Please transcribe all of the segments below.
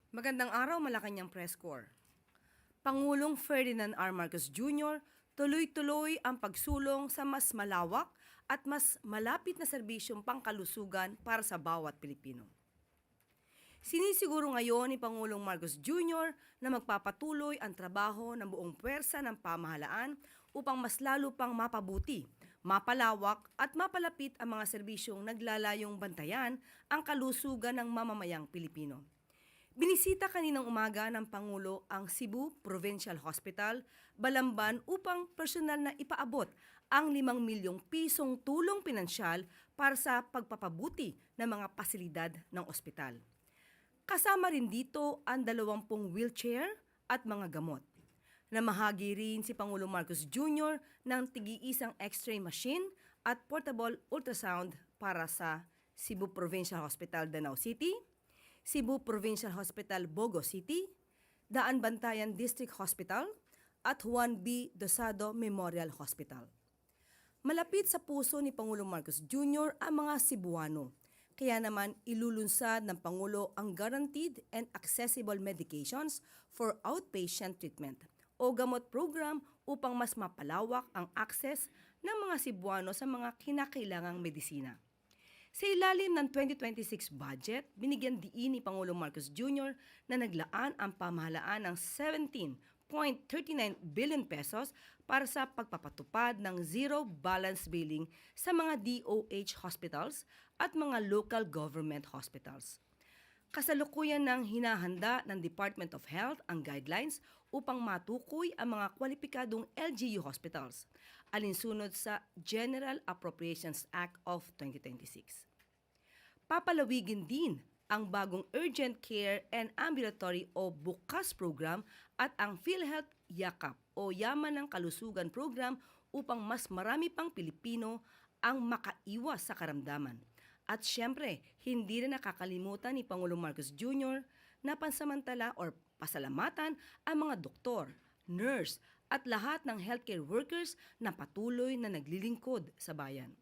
Magandang araw, Malacanang Press Corps. Pangulong Ferdinand R. Marcos Jr. tuloy-tuloy ang pagsulong sa mas malawak at mas malapit na serbisyong pangkalusugan para sa bawat Pilipino. Sinisiguro ngayon ni Pangulong Marcos Jr. na magpapatuloy ang trabaho ng buong puwersa ng pamahalaan upang mas lalo pang mapabuti, mapalawak at mapalapit ang mga serbisyong naglalayong bantayan ang kalusugan ng mamamayang Pilipino. Binisita kaninang umaga ng Pangulo ang Cebu Provincial Hospital, Balamban upang personal na ipaabot ang 5 milyong pisong tulong pinansyal para sa pagpapabuti ng mga pasilidad ng ospital. Kasama rin dito ang 20 wheelchair at mga gamot. Namahagi rin si Pangulong Marcos Jr. ng tig-iisang X-ray machine at portable ultrasound para sa Cebu Provincial Hospital, Danao City, Cebu Provincial Hospital, Bogo City, Daan Bantayan District Hospital, at Juan B. Dosado Memorial Hospital. Malapit sa puso ni Pangulong Marcos Jr. ang mga Cebuano, kaya naman ilulunsad ng Pangulo ang Guaranteed and Accessible Medications for Outpatient Treatment o gamot program upang mas mapalawak ang access ng mga Cebuano sa mga kinakailangang medisina. Sa ilalim ng 2026 budget, binigyan diin ni Pangulong Marcos Jr. na naglaan ang pamahalaan ng 17.39 billion pesos para sa pagpapatupad ng zero balance billing sa mga DOH hospitals at mga local government hospitals. Kasalukuyan ng hinahanda ng Department of Health ang guidelines upang matukoy ang mga kwalipikadong LGU hospitals, alinsunod sa General Appropriations Act of 2026. Papalawigin din ang bagong Urgent Care and Ambulatory o BUKAS program at ang PhilHealth Yakap o Yaman ng Kalusugan program upang mas marami pang Pilipino ang makaiwas sa karamdaman. At syempre, hindi rin nakakalimutan ni Pangulong Marcos Jr. na pansamantala or pasalamatan ang mga doktor, nurse at lahat ng healthcare workers na patuloy na naglilingkod sa bayan.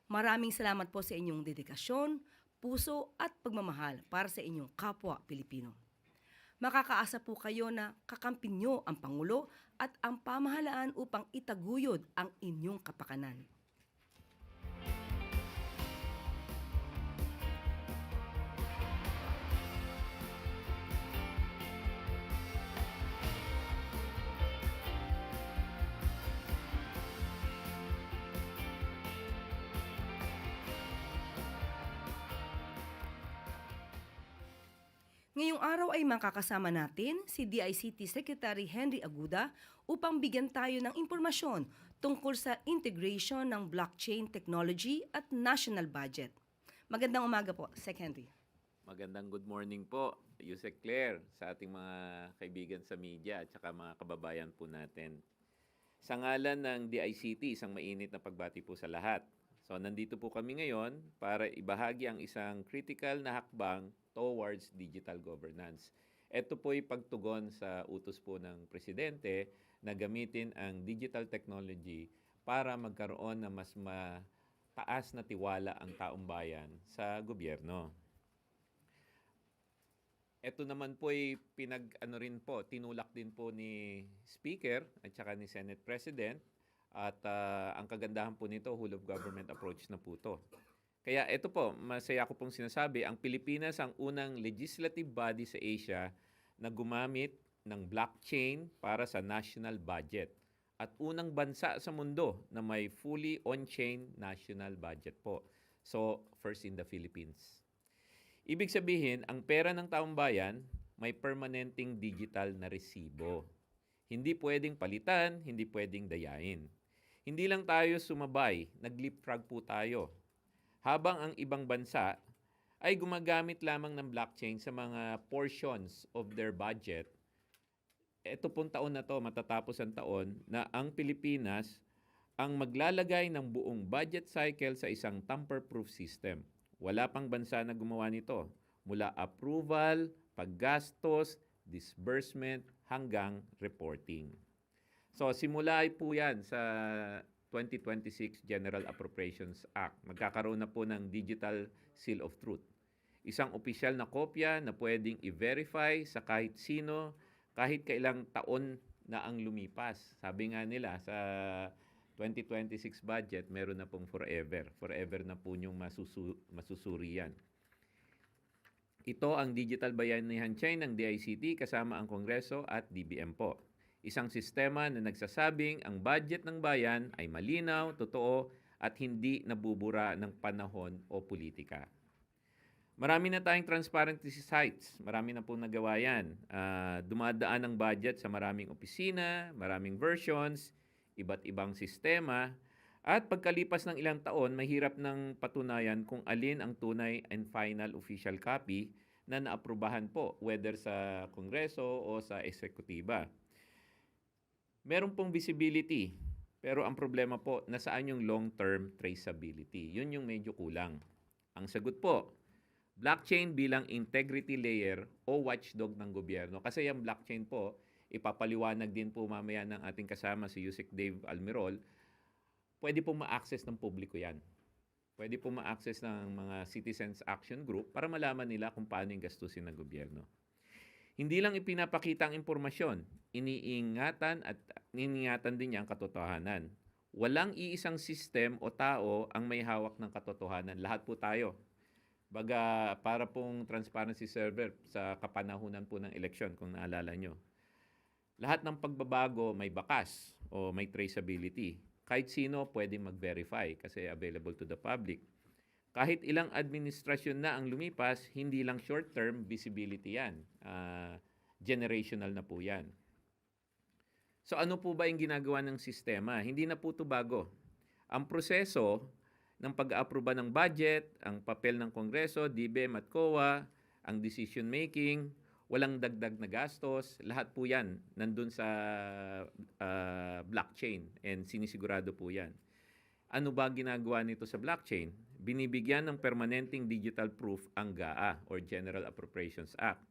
Maraming salamat po sa inyong dedikasyon, puso at pagmamahal para sa inyong kapwa Pilipino. Makakaasa po kayo na kakampin nyo ang Pangulo at ang pamahalaan upang itaguyod ang inyong kapakanan. Ngayong araw ay makakasama natin si DICT Secretary Henry Aguda upang bigyan tayo ng impormasyon tungkol sa integration ng blockchain technology at national budget. Magandang umaga po, Sec. Henry. Magandang good morning po, Yusek Claire, sa ating mga kaibigan sa media at saka mga kababayan po natin. Sa ngalan ng DICT, isang mainit na pagbati po sa lahat. So nandito po kami ngayon para ibahagi ang isang critical na hakbang towards digital governance. Ito po'y pagtugon sa utos po ng Presidente na gamitin ang digital technology para magkaroon ng mas mataas na tiwala ang taong bayan sa gobyerno. Ito naman po'y tinulak din po ni Speaker at saka ni Senate President at ang kagandahan po nito, whole of government approach na po ito. Kaya ito po, masaya ko pong sinasabi, ang Pilipinas ang unang legislative body sa Asia na gumamit ng blockchain para sa national budget at unang bansa sa mundo na may fully on-chain national budget po. So, first in the Philippines. Ibig sabihin, ang pera ng taong bayan may permanenteng digital na resibo. Hindi pwedeng palitan, hindi pwedeng dayain. Hindi lang tayo sumabay, nag-leapfrog po tayo. Habang ang ibang bansa ay gumagamit lamang ng blockchain sa mga portions of their budget, ito pong taon na to, matatapos ang taon, na ang Pilipinas ang maglalagay ng buong budget cycle sa isang tamper-proof system. Wala pang bansa na gumawa nito. Mula approval, paggastos, disbursement, hanggang reporting. So simula po yan sa 2026 General Appropriations Act. Magkakaroon na po ng Digital Seal of Truth. Isang opisyal na kopya na pwedeng i-verify sa kahit sino, kahit kailang taon na ang lumipas. Sabi nga nila sa 2026 budget, meron na pong forever. Forever na po yung masusuri yan. Ito ang Digital Bayanihan Chain ng DICT kasama ang Kongreso at DBM po. Isang sistema na nagsasabing ang budget ng bayan ay malinaw, totoo, at hindi nabubura ng panahon o politika. Marami na tayong transparency sites. Marami na pong nagawa yan. Dumadaan ang budget sa maraming opisina, maraming versions, iba't ibang sistema. At pagkalipas ng ilang taon, mahirap ng patunayan kung alin ang tunay and final official copy na naaprubahan po, whether sa Kongreso o sa Eksekutiba. Meron pong visibility, pero ang problema po, nasaan yung long-term traceability? Yun yung medyo kulang. Ang sagot po, blockchain bilang integrity layer o watchdog ng gobyerno. Kasi yung blockchain po, ipapaliwanag din po mamaya ng ating kasama si Yusek Dave Almirol, pwede po ma-access ng publiko yan. Pwede po ma-access ng mga Citizens Action Group para malaman nila kung paano yung gastusin ng gobyerno. Hindi lang ipinapakita ang impormasyon, iniingatan din niya ang katotohanan. Walang iisang system o tao ang may hawak ng katotohanan. Lahat po tayo. Baga, para pong transparency server sa kapanahunan po ng eleksyon, kung naalala nyo. Lahat ng pagbabago may bakas o may traceability. Kahit sino pwedeng mag-verify kasi available to the public. Kahit ilang administrasyon na ang lumipas, hindi lang short-term visibility yan. Generational na po yan. So ano po ba yung ginagawa ng sistema? Hindi na po ito bago. Ang proseso ng pag-aaproba ng budget, ang papel ng Kongreso, DBM at COA, ang decision making, walang dagdag na gastos, lahat po yan nandun sa blockchain and sinisigurado po yan. Ano ba ginagawa nito sa blockchain? Binibigyan ng permanenteng digital proof ang GAA or General Appropriations Act.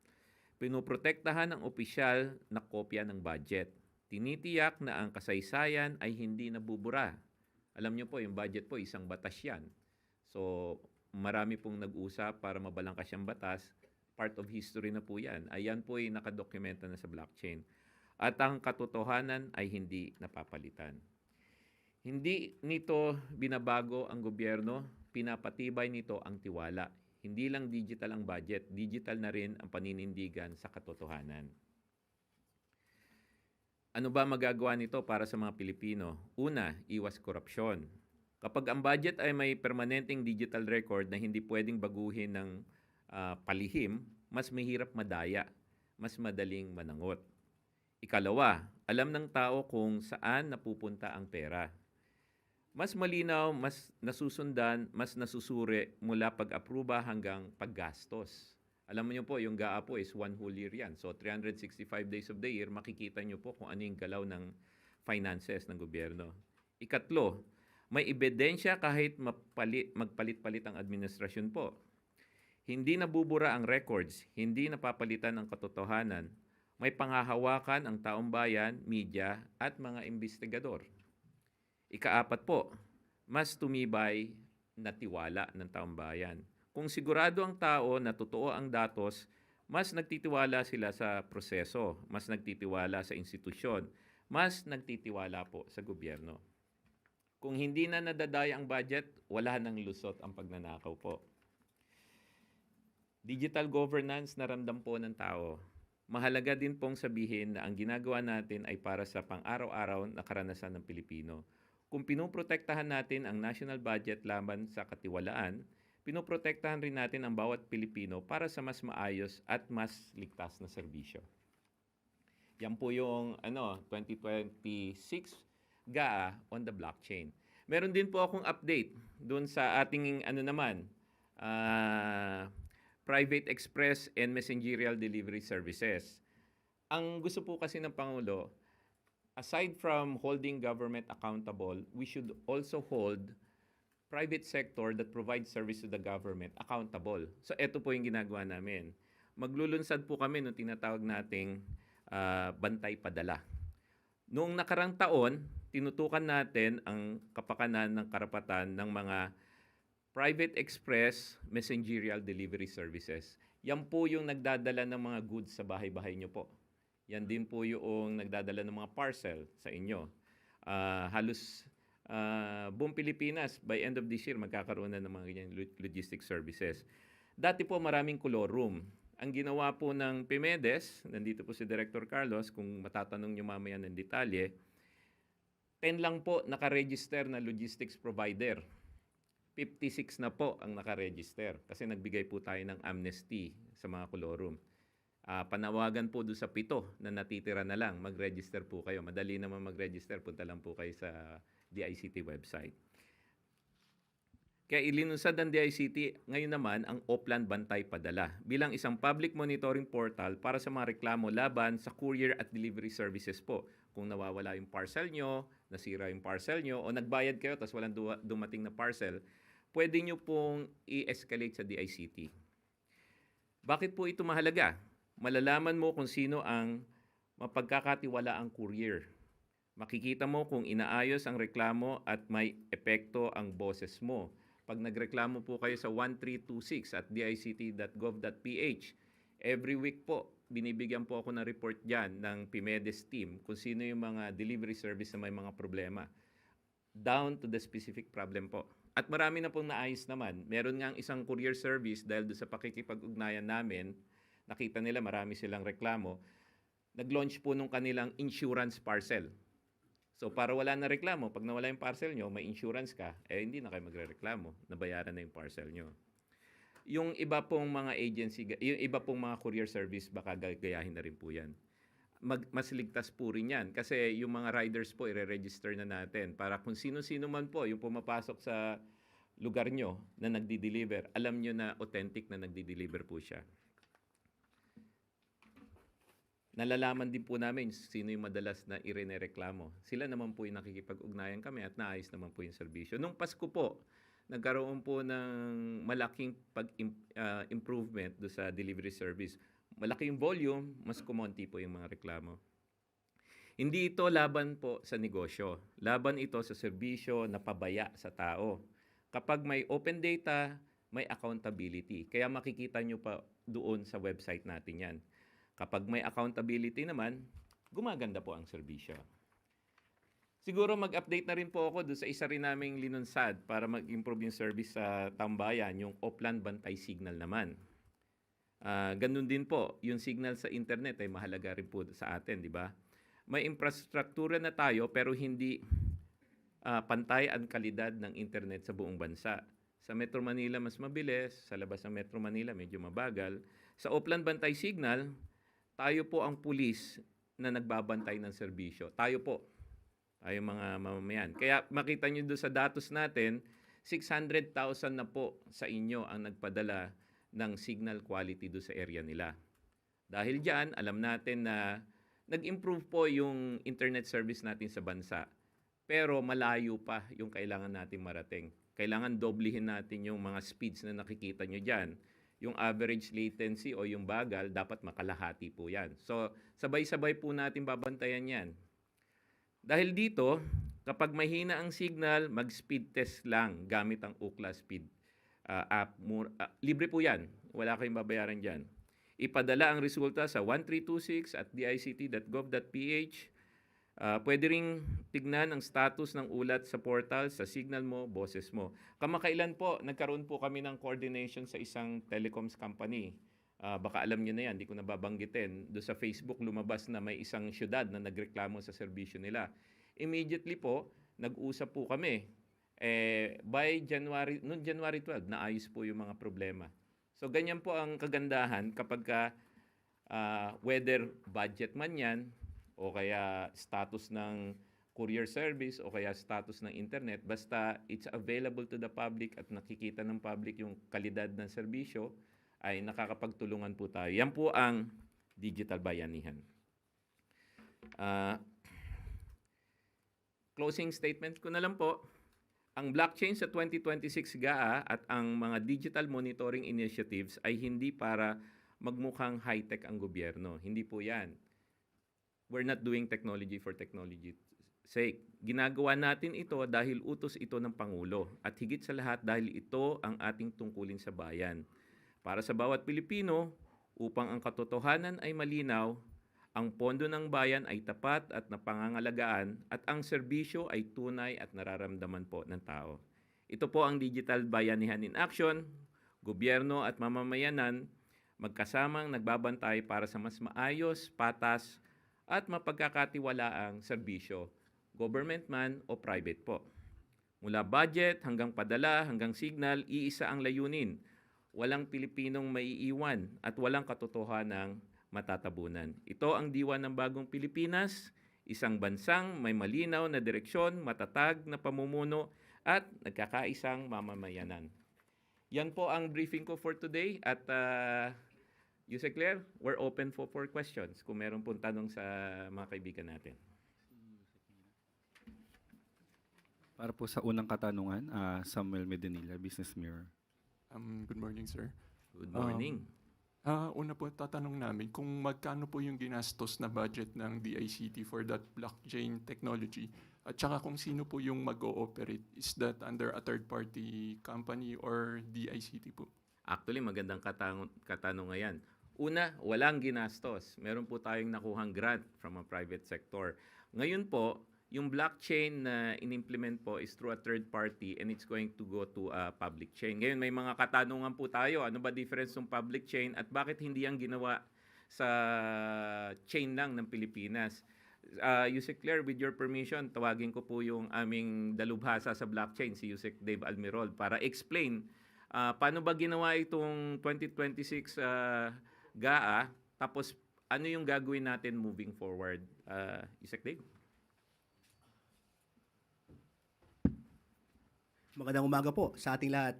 Pinoprotektahan ang opisyal na kopya ng budget. Tinitiyak na ang kasaysayan ay hindi nabubura. Alam niyo po, yung budget po, isang batas yan. So, marami pong nag-usap para mabalangkas yung batas. Part of history na po yan. Ayan po ay nakadokumenta na sa blockchain. At ang katotohanan ay hindi napapalitan. Hindi nito binabago ang gobyerno, pinapatibay nito ang tiwala. Hindi lang digital ang budget, digital na rin ang paninindigan sa katotohanan. Ano ba magagawa nito para sa mga Pilipino? Una, iwas korupsyon. Kapag ang budget ay may permanenteng digital record na hindi pwedeng baguhin ng palihim, mas mahirap madaya, mas madaling manangot. Ikalawa, alam ng tao kung saan napupunta ang pera. Mas malinaw, mas nasusundan, mas nasusuri mula pag-apruba hanggang paggastos. Alam niyo po, yung GAA po is one whole year yan. So 365 days of the year, makikita niyo po kung ano yung galaw ng finances ng gobyerno. Ikatlo, may ebidensya kahit magpalit-palit ang administrasyon po. Hindi nabubura ang records, hindi napapalitan ang katotohanan. May panghahawakan ang taong bayan, media, at mga investigador. Ikaapat po, mas tumibay na tiwala ng taong bayan. Kung sigurado ang tao na totoo ang datos, mas nagtitiwala sila sa proseso, mas nagtitiwala sa institusyon, mas nagtitiwala po sa gobyerno. Kung hindi na nadadaya ang budget, wala nang lusot ang pagnanakaw po. Digital governance na ramdam po ng tao. Mahalaga din pong sabihin na ang ginagawa natin ay para sa pang-araw-araw na karanasan ng Pilipino. Kung pinoprotektahan natin ang national budget laban sa katiwalaan, pinoprotektahan rin natin ang bawat Pilipino para sa mas maayos at mas ligtas na serbisyo. Yan po yung 2026 GAA on the blockchain. Meron din po akong update doon sa ating private express and messengerial delivery services. Ang gusto po kasi ng Pangulo, aside from holding government accountable, we should also hold private sector that provides service to the government accountable. So ito po yung ginagawa namin. Maglulunsad po kami ng tinatawag nating bantay padala. Noong nakarang taon, tinutukan natin ang kapakanan ng karapatan ng mga Private Express Messengerial Delivery Services. Yan po yung nagdadala ng mga goods sa bahay-bahay nyo po. Yan din po yung nagdadala ng mga parcel sa inyo. Halos buong Pilipinas, by end of this year, magkakaroon na ng mga ganyan logistic services. Dati po maraming color room. Ang ginawa po ng PIMEDES, nandito po si Director Carlos, kung matatanong nyo mamaya ng detalye, 10 lang po nakaregister na logistics provider. 56 na po ang nakaregister kasi nagbigay po tayo ng amnesty sa mga kolorum. Panawagan po doon sa 7 na natitira na lang, mag-register po kayo. Madali naman mag-register, punta lang po kayo sa DICT website. Kaya ilinunsad ng DICT ngayon naman ang Oplan Bantay Padala bilang isang public monitoring portal para sa mga reklamo laban sa courier at delivery services po. Kung nawawala yung parcel nyo, nasira yung parcel nyo, o nagbayad kayo tapos walang dumating na parcel, pwede nyo pong i-escalate sa DICT. Bakit po ito mahalaga? Malalaman mo kung sino ang mapagkakatiwalaang courier. Makikita mo kung inaayos ang reklamo at may epekto ang boses mo. Pag nagreklamo po kayo sa 1326 at dict.gov.ph, every week po, binibigyan po ako ng report dyan ng PIMEDES team kung sino yung mga delivery service na may mga problema. Down to the specific problem po. At marami na pong naayos naman. Meron nga isang courier service dahil doon sa pakikipag-ugnayan namin, nakita nila marami silang reklamo, nag-launch po nung kanilang insurance parcel. So para wala na reklamo, pag nawala yung parcel nyo, may insurance ka, hindi na kayo magre-reklamo, nabayaran na yung parcel nyo. Yung iba pong mga agency, yung iba pong mga courier service, baka gagayahin na rin po yan. Mas ligtas po rin yan kasi yung mga riders po, i-register na natin para kung sino-sino man po yung pumapasok sa lugar nyo na nagdi-deliver, alam nyo na authentic na nagdi-deliver po siya. Nalalaman din po namin sino yung madalas na irenereklamo. Sila naman po yung nakikipag-ugnayan kami at naayos naman po yung serbisyo. Nung Pasko po, nagkaroon po ng malaking improvement do sa delivery service. Malaki yung volume, mas kumonti po yung mga reklamo. Hindi ito laban po sa negosyo. Laban ito sa serbisyo na pabaya sa tao. Kapag may open data, may accountability. Kaya makikita nyo pa doon sa website natin yan. Kapag may accountability naman, gumaganda po ang serbisyo. Siguro mag-update na rin po ako doon sa isa rin naming linunsad para mag-improve yung service sa tambayan, yung Oplan Bantay Signal naman. Ganun din po, yung signal sa internet ay mahalaga rin po sa atin, di ba? May infrastruktura na tayo pero hindi pantay ang kalidad ng internet sa buong bansa. Sa Metro Manila mas mabilis, sa labas ng Metro Manila medyo mabagal. Sa Oplan Bantay Signal, tayo po ang pulis na nagbabantay ng serbisyo. Tayo po, tayo mga mamamayan. Kaya makita nyo doon sa datos natin, 600,000 na po sa inyo ang nagpadala ng signal quality doon sa area nila. Dahil dyan, alam natin na nag-improve po yung internet service natin sa bansa. Pero malayo pa yung kailangan natin marating. Kailangan doblihin natin yung mga speeds na nakikita nyo dyan. Yung average latency o yung bagal, dapat makalahati po yan. So, sabay-sabay po natin babantayan yan. Dahil dito, kapag mahina ang signal, mag-speed test lang gamit ang Ookla Speed app. Libre po yan. Wala kayong babayaran dyan. Ipadala ang resulta sa 1326 at dict.gov.ph. Pwede ring tignan ang status ng ulat sa portal, sa signal mo, boses mo. Kamakailan po, nagkaroon po kami ng coordination sa isang telecoms company. Baka alam nyo na yan, di ko nababanggitin. Doon sa Facebook lumabas na may isang syudad na nagreklamo sa serbisyo nila. Immediately po, nag-usap po kami. By January 12, naayos po yung mga problema. So ganyan po ang kagandahan kapag whether budget man yan, o kaya status ng courier service, o kaya status ng internet, basta it's available to the public at nakikita ng public yung kalidad ng serbisyo, ay nakakapagtulungan po tayo. Yan po ang digital bayanihan. Closing statement ko na lang po. Ang blockchain sa 2026 GAA at ang mga digital monitoring initiatives ay hindi para magmukhang high-tech ang gobyerno. Hindi po yan. We're not doing technology for technology's sake. Ginagawa natin ito dahil utos ito ng Pangulo at higit sa lahat dahil ito ang ating tungkulin sa bayan. Para sa bawat Pilipino, upang ang katotohanan ay malinaw, ang pondo ng bayan ay tapat at napangangalagaan at ang serbisyo ay tunay at nararamdaman po ng tao. Ito po ang Digital Bayanihan in Action, gobyerno at mamamayanan magkasamang nagbabantay para sa mas maayos, patas at mapagkakatiwalaang serbisyo, government man o private po. Mula budget hanggang padala hanggang signal, iisa ang layunin. Walang Pilipinong maiiwan at walang katotohanang matatabunan. Ito ang diwa ng bagong Pilipinas, isang bansang may malinaw na direksyon, matatag na pamumuno at nagkakaisang mamamayanan. Yan po ang briefing ko for today at Yusek Claire, we're open for questions kung meron pong tanong sa mga kaibigan natin. Para po sa unang katanungan, Samuel Medinilla, Business Mirror. Good morning, sir. Good morning. Una po, tatanong namin kung magkano po yung ginastos na budget ng DICT for that blockchain technology at saka kung sino po yung mag-ooperate. Is that under a third-party company or DICT po? Actually, magandang katanungan yan. Una, walang ginastos. Meron po tayong nakuhang grant from a private sector. Ngayon po, yung blockchain na in-implement po is through a third party and it's going to go to a public chain. Ngayon, may mga katanungan po tayo. Ano ba difference ng public chain at bakit hindi ang ginawa sa chain lang ng Pilipinas? Yusek Claire, with your permission, tawagin ko po yung aming dalubhasa sa blockchain, si Yusek Dave Almirol, para explain paano ba ginawa itong 2026 GAA, tapos ano yung gagawin natin moving forward. Yusek Dave? Magandang umaga po sa ating lahat.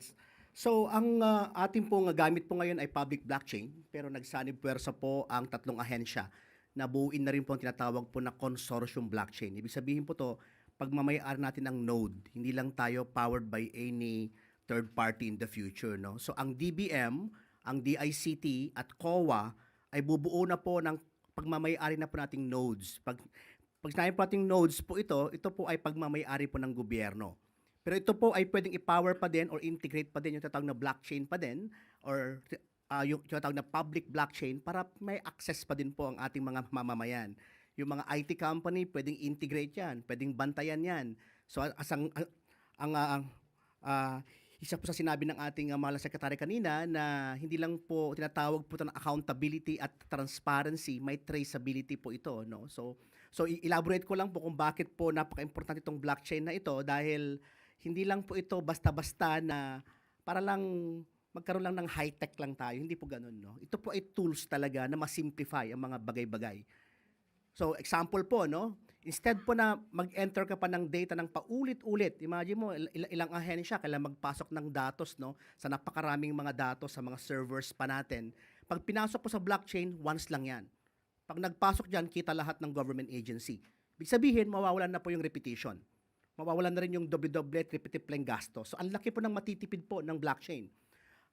So, ang ating pong gamit po ngayon ay public blockchain, pero nagsanib puwersa po ang tatlong ahensya na buuin na rin po ang tinatawag po na consortium blockchain. Ibig sabihin po to, pagmamayari natin ng node, hindi lang tayo powered by any third party in the future. No? So, ang DBM, ang DICT at COA ay bubuo na po ng pagmamayari na po nating nodes. Pag sinabi po nating nodes po ito po ay pagmamayari po ng gobyerno. Pero ito po ay pwedeng i-power pa din or integrate pa din yung tinatawag na blockchain pa din or yung tinatawag na public blockchain para may access pa din po ang ating mga mamamayan. Yung mga IT company pwedeng integrate yan, pwedeng bantayan yan. So isa po sa sinabi ng ating mahal na sekretary kanina na hindi lang po tinatawag po ito ng accountability at transparency, may traceability po ito. No? So elaborate ko lang po kung bakit po napaka-importante itong blockchain na ito dahil hindi lang po ito basta-basta na para lang magkaroon lang ng high-tech lang tayo. Hindi po ganun, no? Ito po ay tools talaga na ma-simplify ang mga bagay-bagay. So, example po, no? Instead po na mag-enter ka pa ng data ng paulit-ulit, imagine mo, ilang ahensya kailangan magpasok ng datos, no? Sa napakaraming mga datos sa mga servers pa natin. Pag pinasok po sa blockchain, once lang yan. Pag nagpasok dyan, kita lahat ng government agency. Ibig sabihin, mawawalan na po yung repetition. Mawawalan na rin yung doble-doble at repetitive gastos. So, ang laki po ng matitipid po ng blockchain.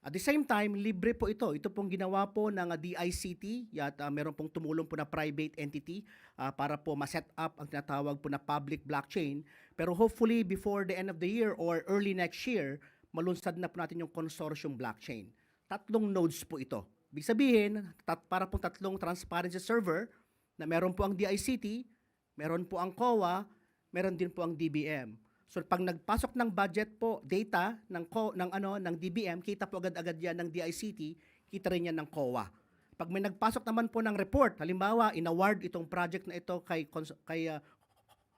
At the same time, libre po ito. Ito pong ginawa po ng DICT at meron pong tumulong po na private entity para po ma-set up ang tinatawag po na public blockchain. Pero hopefully, before the end of the year or early next year, malunsad na po natin yung consortium blockchain. 3 nodes po ito. Ibig sabihin, para pong 3 transparency server na meron po ang DICT, meron po ang COA, meron din po ang DBM. So pag nagpasok ng budget po data ng DBM, kita po agad-agad yan ng DICT, kita rin yan ng COA. Pag may nagpasok naman po ng report, halimbawa inaward itong project na ito kay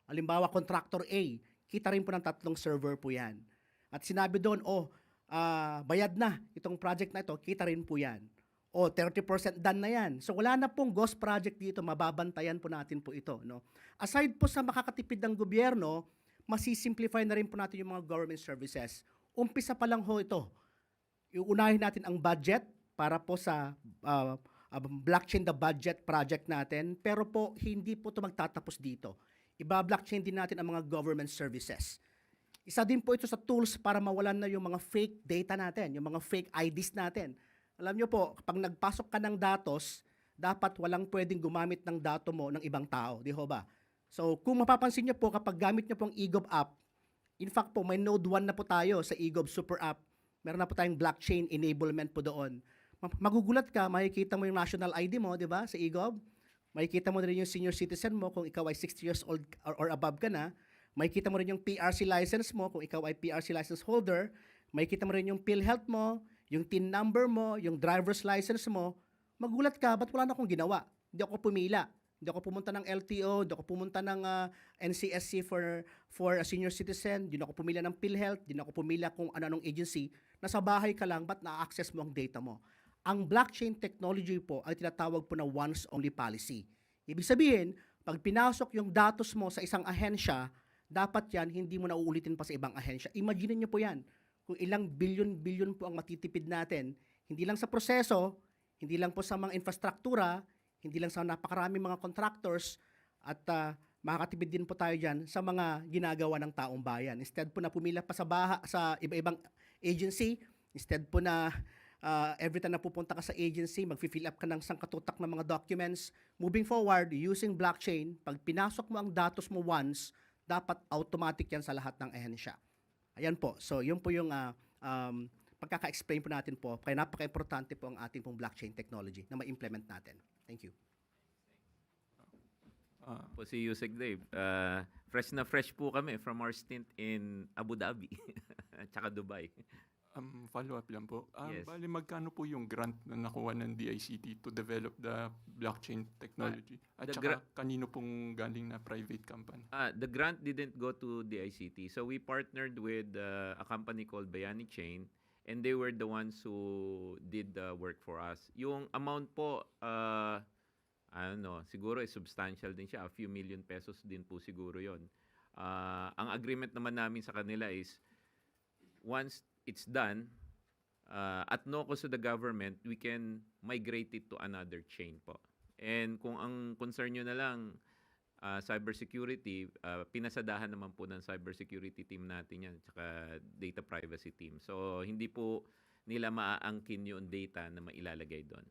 halimbawa contractor A, kita rin po ng 3 server po yan. At sinabi doon, bayad na itong project na ito, kita rin po yan. 30% done na yan. So wala na pong ghost project dito, mababantayan po natin po ito. No? Aside po sa makakatipid ng gobyerno, masisimplify na rin po natin yung mga government services. Umpisa pa lang ho ito. Iunahin natin ang budget para po sa blockchain the budget project natin, pero po hindi po ito magtatapos dito. Iba-blockchain din natin ang mga government services. Isa din po ito sa tools para mawalan na yung mga fake data natin, yung mga fake IDs natin. Alam nyo po, kapag nagpasok ka ng datos, dapat walang pwedeng gumamit ng dato mo ng ibang tao. Di ho ba? So kung mapapansin niyo po kapag gamit niyo pong eGov app, in fact po may Node 1 na po tayo sa eGov Super App. Meron na po tayong blockchain enablement po doon. Magugulat ka, makikita mo yung national ID mo, di ba, sa eGov. Makikita mo rin yung senior citizen mo kung ikaw ay 60 years old or above ka na. Makikita mo rin yung PRC license mo kung ikaw ay PRC license holder. Makikita mo rin yung PhilHealth mo, yung TIN number mo, yung driver's license mo. Magulat ka, ba't wala na akong ginawa? Hindi ako pumila. Hindi ako pumunta ng LTO, hindi ako pumunta ng NCSC for a senior citizen, hindi ako pumila ng PhilHealth, hindi ako pumila kung ano-anong agency. Nasa bahay ka lang, ba't na-access mo ang data mo? Ang blockchain technology po ay tinatawag po na once-only policy. Ibig sabihin, pag pinasok yung datos mo sa isang ahensya, dapat yan hindi mo na uulitin pa sa ibang ahensya. Imagine niyo po yan, kung ilang bilyon-bilyon po ang matitipid natin, hindi lang sa proseso, hindi lang po sa mga infrastruktura, hindi lang sa napakaraming mga contractors, at makakatipid din po tayo dyan sa mga ginagawa ng taong bayan. Instead po na pumila pa sa iba-ibang agency, instead po na every time na pupunta ka sa agency, mag-fill up ka ng sangkatutak ng mga documents. Moving forward, using blockchain, pag pinasok mo ang datos mo once, dapat automatic yan sa lahat ng ahensya. Ayan po. So, yun po yung pagkaka-explain po natin po. Kaya napaka-importante po ang ating pong blockchain technology na ma-implement natin. Thank you. Po si Yusek Dave. Fresh na fresh po kami from our stint in Abu Dhabi at saka Dubai. Follow-up lang po. Yes. Bali, magkano po yung grant na nakuha ng DICT to develop the blockchain technology? At the saka kanino pong galing na private company? The grant didn't go to the ICT. So we partnered with a company called Bayani Chain, and they were the ones who did the work for us. Yung amount po, I don't know, siguro substantial din siya. A few million pesos din po siguro yon. Ang agreement naman namin sa kanila is, once it's done, at no cost to the government, we can migrate it to another chain po. And kung ang concern nyo na lang, cybersecurity, pinasadahan naman po ng cybersecurity team natin yan, tsaka data privacy team. So, hindi po nila maaangkin yung data na mailalagay doon.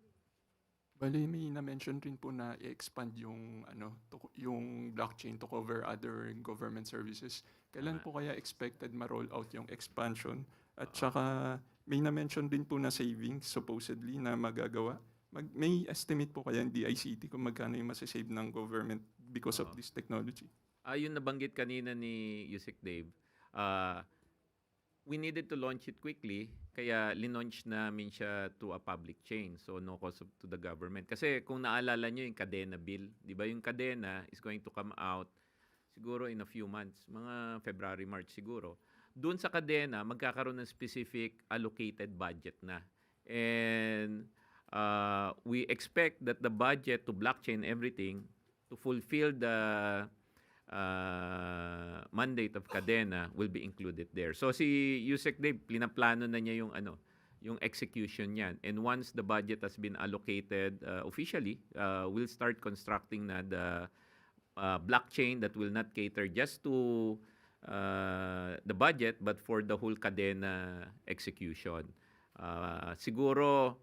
Bali, may na-mention rin po na i-expand yung, yung blockchain to cover other government services. Kailan po kaya expected ma-roll out yung expansion? At saka, may na-mention din po na savings, supposedly, na magagawa. May estimate po kaya ang DICT kung magkano yung masasave ng government because of this technology? Yung nabanggit kanina ni Yusek Dave, we needed to launch it quickly, kaya linaunch namin siya to a public chain. So, no cost to the government. Kasi kung naalala nyo yung Kadena bill, di ba yung Kadena is going to come out siguro in a few months, mga February, March siguro. Doon sa Kadena, magkakaroon ng specific allocated budget na. And we expect that the budget to blockchain everything to fulfill the mandate of Kadena will be included there. So si Yusek Dave, pinaplano na niya yung execution niyan. And once the budget has been allocated officially, we'll start constructing na the blockchain that will not cater just to the budget but for the whole Kadena execution. Siguro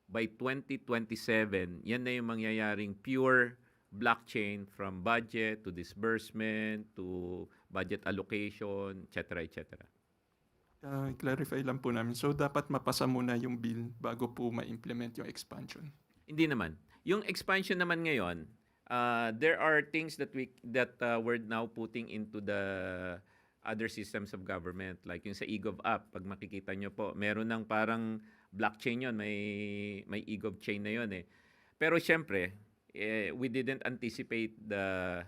by 2027, yan na yung mangyayaring pure blockchain from budget to disbursement to budget allocation, etc. etc. Clarify lang po namin. So, dapat mapasa muna yung bill bago po ma-implement yung expansion? Hindi naman. Yung expansion naman ngayon, there are things that we're now putting into the other systems of government. Like yung sa eGov app, pag makikita nyo po, meron ng parang blockchain yon, may eGov chain na yon eh. Pero syempre, we didn't anticipate the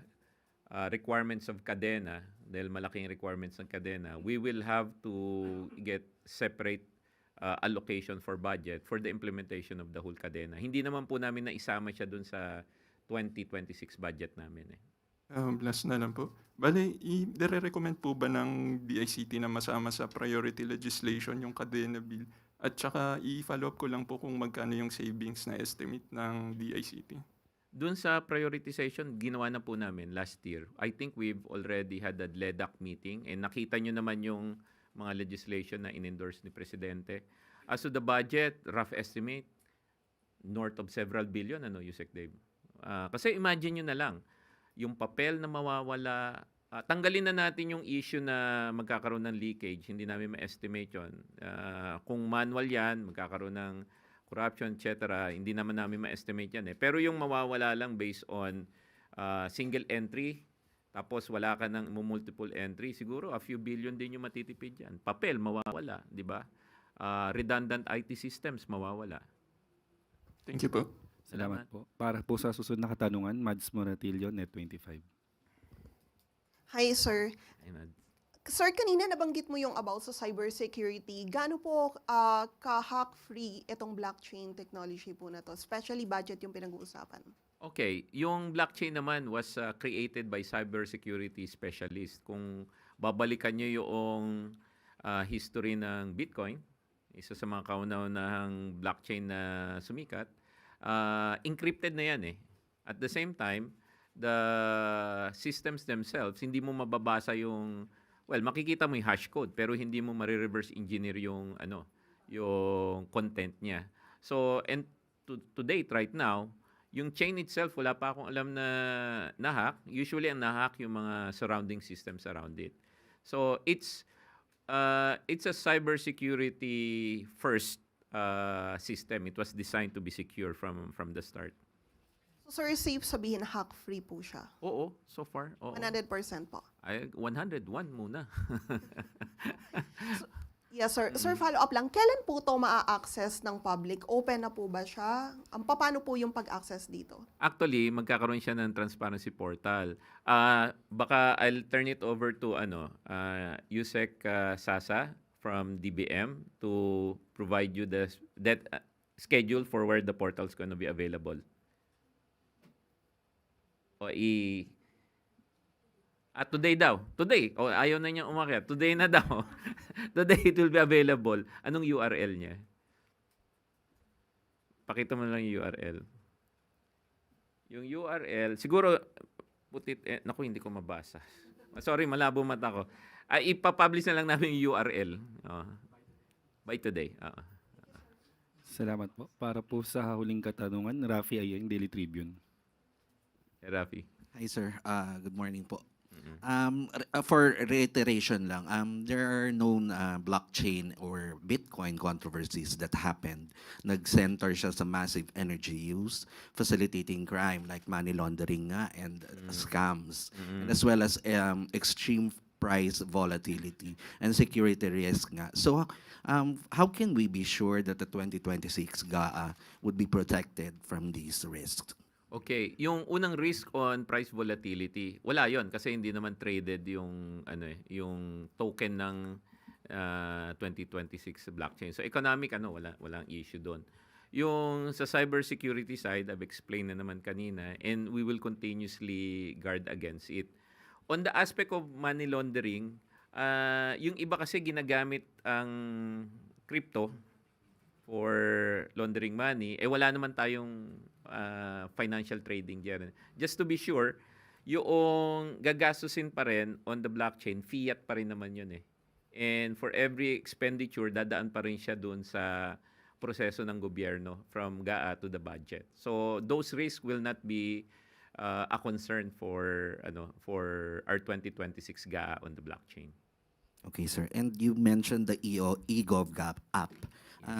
requirements of Kadena, dahil malaking requirements ng Kadena. We will have to get separate allocation for budget for the implementation of the whole Kadena. Hindi naman po namin naisama siya dun sa 2026 budget namin eh. Last na lang po. Bale, i-recommend po ba ng DICT na masama sa priority legislation yung Kadena bill? At saka i-follow up ko lang po kung magkano yung savings na estimate ng DICT. Doon sa prioritization, ginawa na po namin last year. I think we've already had a LEDAC meeting and nakita nyo naman yung mga legislation na in-endorse ni Presidente. As to the budget, rough estimate, north of several billion, Yusek Dave? Kasi imagine nyo na lang, yung papel na mawawala, tanggalin na natin yung issue na magkakaroon ng leakage, hindi namin ma-estimate yun. Kung manual yan, magkakaroon ng corruption, etc., hindi naman namin ma-estimate yan eh. Pero yung mawawala lang based on single entry, tapos wala ka ng multiple entry, siguro a few billion din yung matitipid yan. Papel, mawawala, di ba? Redundant IT systems, mawawala. Thank you po. Salamat po. Para po sa susunod na katanungan, Mads Moratillo, Net25. Hi, sir. Ayun. Sir, kanina nabanggit mo yung about sa cybersecurity. Gaano po ka-hack-free itong blockchain technology po na to? Especially budget yung pinag-uusapan. Okay, yung blockchain naman was created by cybersecurity specialist. Kung babalikan nyo yung history ng Bitcoin, isa sa mga kauna-unahang blockchain na sumikat, encrypted na yan eh. At the same time, the systems themselves, hindi mo mababasa yung, well, makikita mo yung hash code, pero hindi mo ma-reverse engineer yung, yung content niya. So, and to date, right now, yung chain itself, wala pa akong alam na na-hack. Usually, ang na-hack yung mga surrounding systems around it. So, it's a cybersecurity first system. It was designed to be secure from the start. So, sir, safe sabihin hack-free po siya? Oo, so far. Oo. 100% po? Ay, 101 muna. Yes, sir. Sir, follow-up lang. Kailan po ito maa-access ng public? Open na po ba siya? Paano po yung pag-access dito? Actually, magkakaroon siya ng transparency portal. Baka I'll turn it over to Yusek Sasa from DBM to provide you that schedule for where the portal is going to be available. Today daw. Today. Ayaw na niya umakyat. Today na daw. Today it will be available. Anong URL niya? Pakita mo lang yung URL. Yung URL, siguro, naku, hindi ko mabasa. Sorry, malabo mata ko. Ipapublish na lang namin yung URL. By today. Salamat po. Para po sa huling katanungan, Rafi Ayeng, Daily Tribune. Rafi. Hi sir, good morning po. For reiteration lang, there are known blockchain or Bitcoin controversies that happened. Nag-center siya sa massive energy use, facilitating crime like money laundering nga and scams, and as well as extreme price volatility and security risk nga. So, how can we be sure that the 2026 GAA would be protected from these risks? Okay, yung unang risk on price volatility, wala 'yon kasi hindi naman traded yung yung token ng 2026 blockchain. So economic walang issue doon. Yung sa cybersecurity side, I've explained na naman kanina, and we will continuously guard against it. On the aspect of money laundering, yung iba kasi ginagamit ang crypto for laundering money, wala naman tayong financial trading dyan. Just to be sure, yung gagastusin pa rin on the blockchain, fiat pa rin naman yun eh. And for every expenditure, dadaan pa rin siya doon sa proseso ng gobyerno from GAA to the budget. So those risks will not be a concern for our 2026 GAA on the blockchain. Okay sir, and you mentioned the eGovGap app.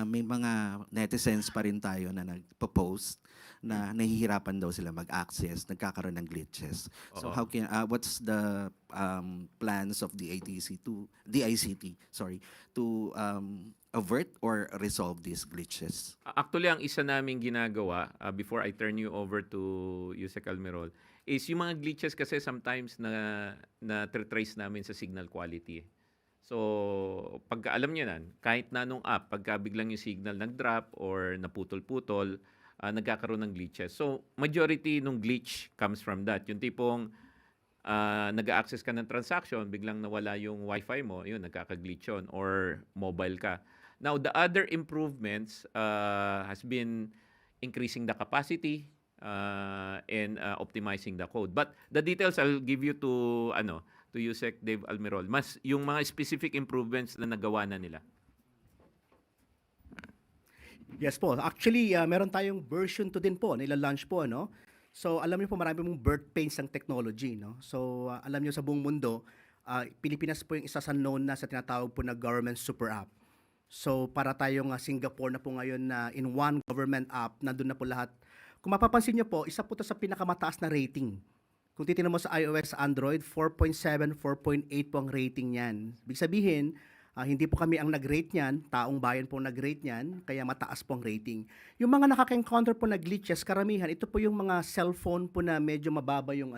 May mga netizens pa rin tayo na nagpo-post na nahihirapan daw sila mag-access, nagkakaroon ng glitches. So how can what's the plans of the DICT to avert or resolve these glitches? Actually, ang isa naming ginagawa before I turn you over to Yusek Almirol is yung mga glitches kasi sometimes na trace namin sa signal quality. So, pagka alam niyo nan, kahit na nung app, pagka biglang yung signal nag-drop or naputol-putol, nagkakaroon ng glitches. So, majority nung glitch comes from that. Yung tipong nag-access ka ng transaction, biglang nawala yung wifi mo, yun, nagkaka-glitch yun, or mobile ka. Now, the other improvements has been increasing the capacity and optimizing the code. But the details I'll give you to Yusek Dave Almirol, mas yung mga specific improvements na nagawa na nila. Yes po. Actually, meron tayong version 2 din po, nila-launch po, no? So alam niyo po marami pong birth pains ng technology, no? So alam niyo sa buong mundo, Pilipinas po yung isa sa known na sa tinatawag po na government super app. So para tayong Singapore na po ngayon na in one government app, nandun na po lahat. Kung mapapansin niyo po, isa po 'to sa pinakamataas na rating. Kung titingnan mo sa iOS, Android, 4.7, 4.8 po ang rating niyan. Ibig sabihin, hindi po kami ang nag-rate niyan, taong bayan po ang nag-rate niyan, kaya mataas po ang rating. Yung mga nakaka-encounter po na glitches, karamihan, ito po yung mga cellphone po na medyo mababa yung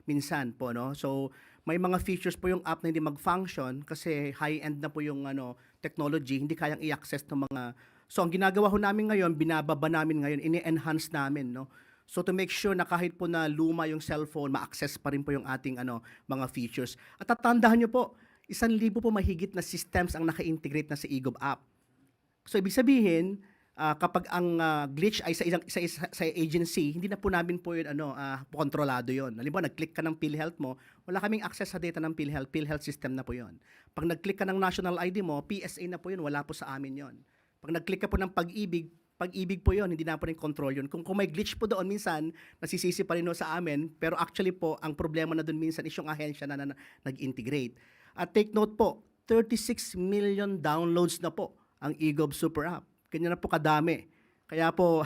minsan po, no? So, may mga features po yung app na hindi mag-function kasi high-end na po yung technology, hindi kayang i-access ng mga. So, ang ginagawa ho namin ngayon, binababa namin ngayon, ini-enhance namin, no? So to make sure na kahit po na luma yung cellphone, ma-access pa rin po yung ating mga features. At tatandaan nyo po, 1,000 po mahigit na systems ang naka-integrate na sa eGov app. So ibig sabihin, kapag ang glitch ay sa agency, hindi na po namin po yun kontrolado yun. Halimbawa, nag-click ka ng PhilHealth mo, wala kaming access sa data ng PhilHealth system na po yun. Pag nag-click ka ng national ID mo, PSA na po yun, wala po sa amin yun. Pag nag-click ka po ng pag-ibig po yun, hindi na po rin control yun. Kung may glitch po doon minsan, nasisisi pa rin sa amin, pero actually po, ang problema na doon minsan is yung ahensya na nag-integrate. At take note po, 36 million downloads na po ang eGov Super App. Kanya na po kadami. Kaya po,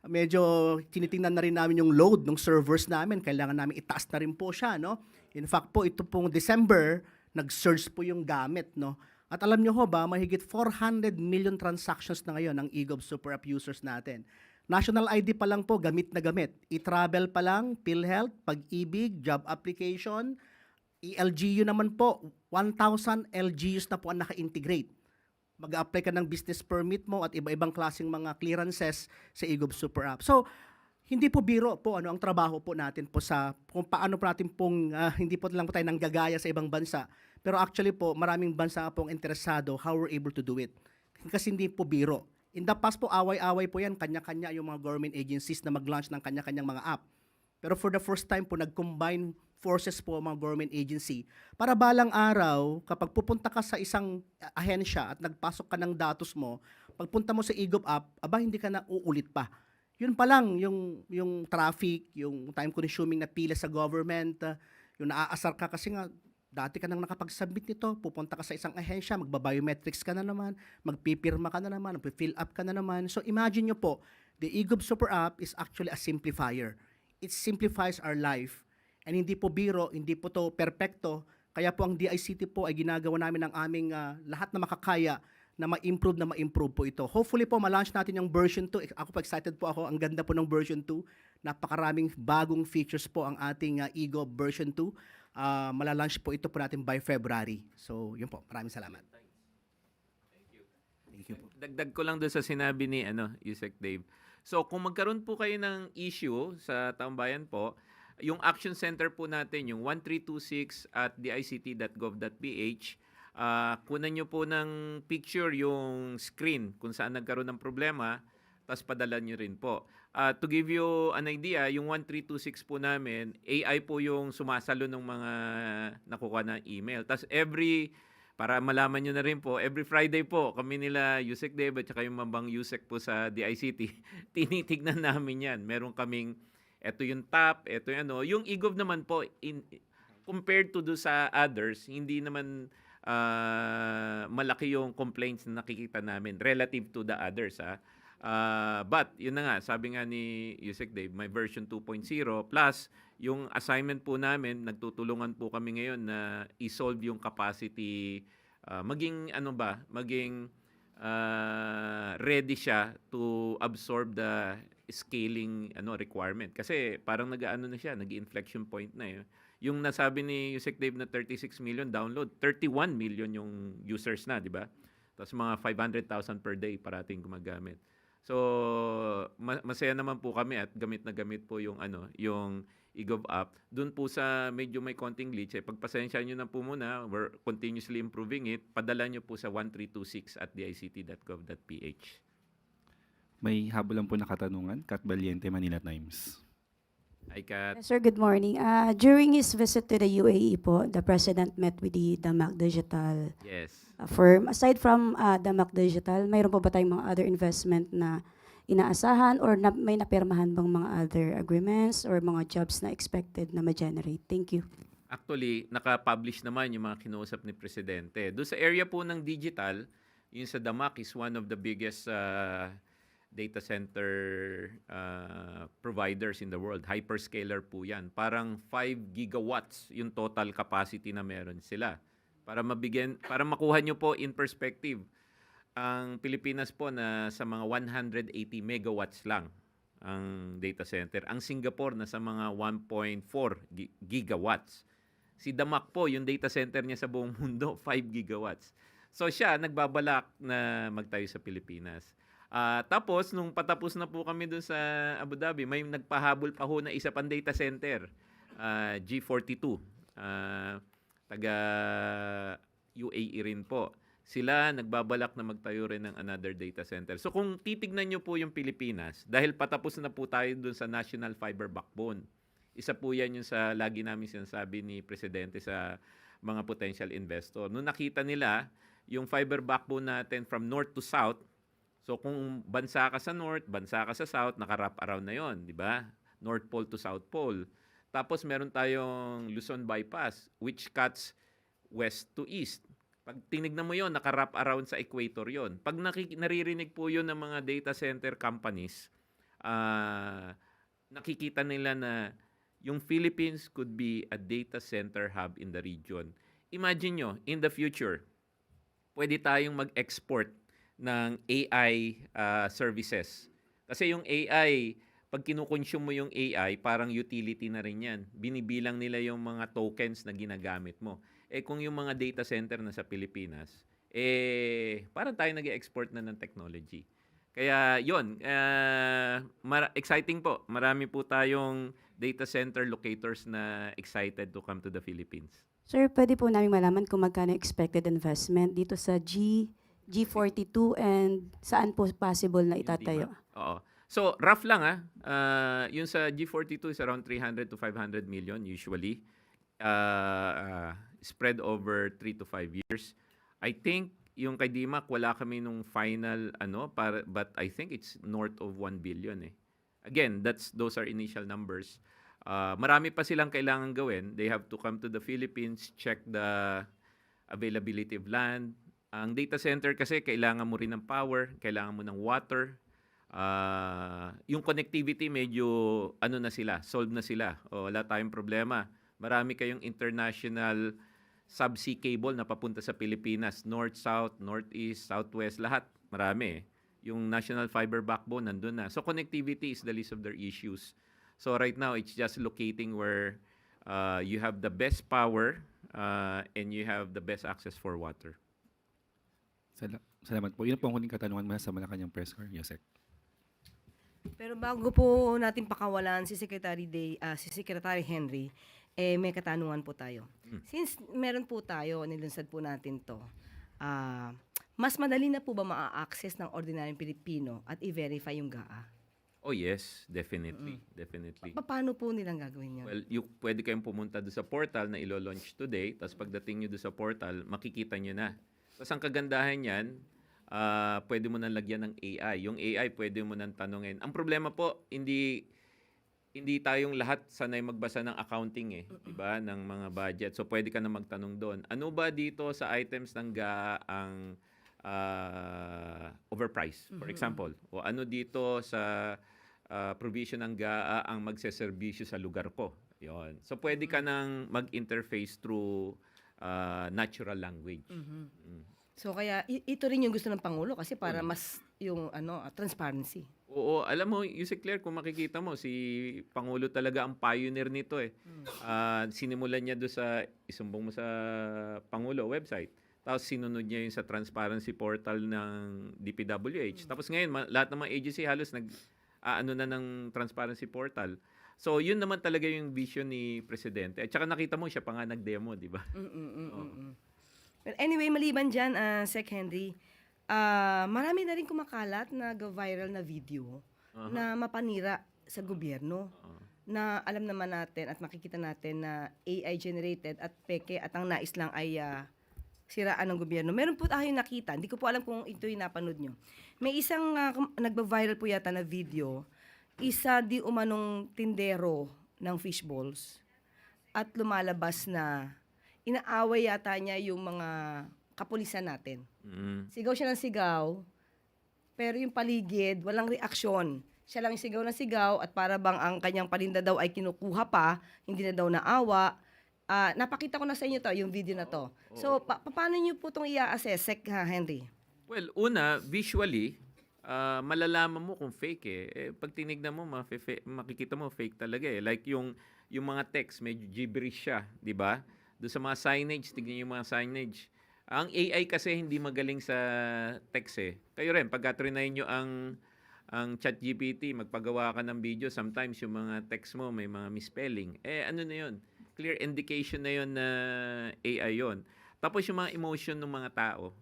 medyo tinitingnan na rin namin yung load ng servers namin. Kailangan namin itaas na rin po siya, no? In fact po, ito pong December, nag-surge po yung gamit, no? At alam nyo ho ba, mahigit 400 million transactions na ngayon ang eGov Super App users natin. National ID pa lang po, gamit na gamit. E-travel pa lang, PhilHealth, Pag-ibig, job application, ELGU naman po, 1,000 LGUs na po ang naka-integrate. Mag-a-apply ka ng business permit mo at iba-ibang klaseng mga clearances sa eGov Super App. So, hindi po biro po ang trabaho po natin po sa kung paano po natin pong hindi po lang po tayo nanggagaya sa ibang bansa. Pero actually po, maraming bansa pong interesado how we're able to do it. Kasi hindi po biro. In the past po, away-away po yan, kanya-kanya yung mga government agencies na mag-launch ng kanya-kanyang mga app. Pero for the first time po, nag-combine forces po ang mga government agency para balang araw, kapag pupunta ka sa isang ahensya at nagpasok ka ng datos mo, pagpunta mo sa eGov app, hindi ka na uulit pa. Yun pa lang, yung traffic, yung time-consuming na pila sa government, yung naaasar ka kasi nga, dati ka nang nakapag-submit nito, pupunta ka sa isang ahensya, magba-biometrics ka na naman, magpipirma ka na naman, magpi-fill up ka na naman. So imagine nyo po, the eGov Super App is actually a simplifier. It simplifies our life. And hindi po biro, hindi po to perpekto. Kaya po ang DICT po ay ginagawa namin ng aming lahat na makakaya na ma-improve po ito. Hopefully po, ma-launch natin yung version 2. Ako po excited po ako. Ang ganda po ng version 2. Napakaraming bagong features po ang ating eGov version 2. Malalaunch po ito po natin by February. So, yun po. Maraming salamat. Thank you po. Dagdag ko lang doon sa sinabi ni Yusek Dave. So kung magkaroon po kayo ng issue sa Taumbayan po, yung action center po natin, yung 1326 at dict.gov.ph, kunan nyo po ng picture yung screen kung saan nagkaroon ng problema, tapos padala nyo rin po. To give you an idea, yung 1326 po namin, AI po yung sumasalo ng mga nakuha na email. Tapos para malaman nyo na rin po, every Friday po, kami nila Yusek Dave at saka yung Mambang Yusek po sa DICT, tinitignan namin yan. Meron kaming, eto yung top, eto yung Yung eGov naman po, compared to do sa others, hindi naman malaki yung complaints na nakikita namin relative to the others. But, yun na nga, sabi nga ni Yusek Dave, may version 2.0 plus yung assignment po namin, nagtutulungan po kami ngayon na i-solve yung capacity, maging ready siya to absorb the scaling requirement. Kasi parang nag-inflection point na eh. Yung nasabi ni Yusek Dave na 36 million download, 31 million yung users na, di ba? Tapos mga 500,000 per day parating gumagamit. So, masaya naman po kami at gamit na gamit po yung yung eGov app. Doon po sa medyo may konting glitch, pagpasensyahan nyo na po muna, we're continuously improving it. Padala nyo po sa 1326 at dict.gov.ph. May habol lang po na katanungan. Kat Valiente, Manila Times. Hi, Kat. Yes, sir, good morning. During his visit to the UAE po, the President met with the DAMAC Digital Yes. firm. Aside from DAMAC Digital, mayroon po ba tayong mga other investment na inaasahan or may napirmahan bang mga other agreements or mga jobs na expected na ma-generate? Thank you. Actually, naka-publish naman yung mga kinuusap ni Presidente. Doon sa area po ng digital, yung sa Damac is one of the biggest data center providers in the world. Hyperscaler po yan. Parang 5 gigawatts yung total capacity na meron sila. Para makuha nyo po in perspective, ang Pilipinas po na sa mga 180 megawatts lang ang data center. Ang Singapore na sa mga 1.4 gigawatts. Si Damac po, yung data center niya sa buong mundo, 5 gigawatts. So siya, nagbabalak na magtayo sa Pilipinas. Tapos, nung patapos na po kami doon sa Abu Dhabi, may nagpahabol pa ho na isa pang data center, G42. Taga UAE rin po. Sila nagbabalak na magtayo rin ng another data center. So kung titignan nyo po yung Pilipinas, dahil patapos na po tayo doon sa National Fiber Backbone, isa po yan yung sa lagi namin sinasabi ni Presidente sa mga potential investor. Nung nakita nila yung fiber backbone natin from north to south, so kung bansa ka sa north, bansa ka sa south, naka-wrap around na yon, di ba? North Pole to South Pole. Tapos meron tayong Luzon Bypass, which cuts west to east. Pag tinignan mo yon, naka-wrap around sa equator yon. Pag naririnig po yun ng mga data center companies, nakikita nila na yung Philippines could be a data center hub in the region. Imagine nyo, in the future, pwede tayong mag-export ng AI services. Kasi yung AI, pag kinukonsume mo yung AI, parang utility na rin yan. Binibilang nila yung mga tokens na ginagamit mo. Kung yung mga data center na sa Pilipinas, parang tayo nag-export na ng technology. Kaya yon, exciting po. Marami po tayong data center locators na excited to come to the Philippines. Sir, pwede po namin malaman kung magkano expected investment dito sa G42 and saan po possible na itatayo? Oo. So, rough lang yung sa G42 is around 300 to 500 million usually. Spread over 3 to 5 years. I think yung kay Dimac, wala kami nung final but I think it's north of 1 billion eh. Again, those are initial numbers. Marami pa silang kailangan gawin. They have to come to the Philippines, check the availability of land. Ang data center kasi kailangan mo rin ng power, kailangan mo ng water. Yung connectivity medyo na sila, solve na sila. Wala tayong problema. Marami kayong international subsea cable na papunta sa Pilipinas, north, south, northeast, southwest, lahat. Marami eh. Yung National Fiber Backbone nandun na. So connectivity is the least of their issues. So right now, it's just locating where you have the best power and you have the best access for water. Salamat po. Yun po ang huling katanungan mula sa Malacanang Press Corps, Yusek. Pero bago po natin pakawalan si Secretary Henry, may katanungan po tayo. Since meron po tayo, nilunsad po natin to, mas madali na po ba ma-access ng ordinaryong Pilipino at i-verify yung GAA? Oh yes, definitely. Definitely. Paano po nilang gagawin yan? Well, pwede kayong pumunta doon sa portal na ilo-launch today, tapos pagdating nyo doon sa portal, makikita nyo na. Tapos ang kagandahan yan, pwede mo nang lagyan ng AI. Yung AI, pwede mo nang tanungin. Ang problema po, hindi tayong lahat sanay magbasa ng accounting diba? Ng mga budget. So pwede ka na magtanong doon. Ano ba dito sa items ng GAA ang overpriced, for example? O ano dito sa provision ng GAA ang magseserbisyo sa lugar ko? Yon. So pwede ka nang mag-interface through natural language. So kaya ito rin yung gusto ng Pangulo kasi para mas yung transparency. Oo, alam mo, Yusek Claire, kung makikita mo, si Pangulo talaga ang pioneer nito sinimulan niya doon isumbong mo sa Pangulo website. Tapos sinunod niya yung sa transparency portal ng DPWH. Tapos ngayon, lahat ng mga agency halos na ng transparency portal. So, yun naman talaga yung vision ni Presidente. At saka nakita mo, siya pa nga nag-demo, di ba? But anyway, maliban dyan, Sec Henry, marami na rin kumakalat na viral na video na mapanira sa gobyerno. Na alam naman natin at makikita natin na AI generated at peke at ang nais lang ay siraan ng gobyerno. Meron po tayong nakita, hindi ko po alam kung ito'y napanood nyo. May isang nagba-viral po yata na video, isa di umanong tindero ng fishballs at lumalabas na inaaway yata niya yung mga kapulisan natin. Sigaw siya ng sigaw, pero yung paligid, walang reaksyon. Siya lang yung sigaw ng sigaw at para bang ang kanyang paninda daw ay kinukuha pa, hindi na daw naawa. Napakita ko na sa inyo to, yung video na to. So, paano niyo po itong i-assess, Sec Henry? Well, una, visually, malalaman mo kung fake pag tinignan mo, makikita mo fake talaga Like yung mga text, medyo gibberish siya, di ba? Doon sa mga signage, tignan yung mga signage. Ang AI kasi hindi magaling sa text Kayo rin, pag trinayin nyo ang ChatGPT, magpagawa ka ng video, sometimes yung mga text mo may mga misspelling. Ano na yun? Clear indication na yun na AI yun. Tapos yung mga emotion ng mga tao.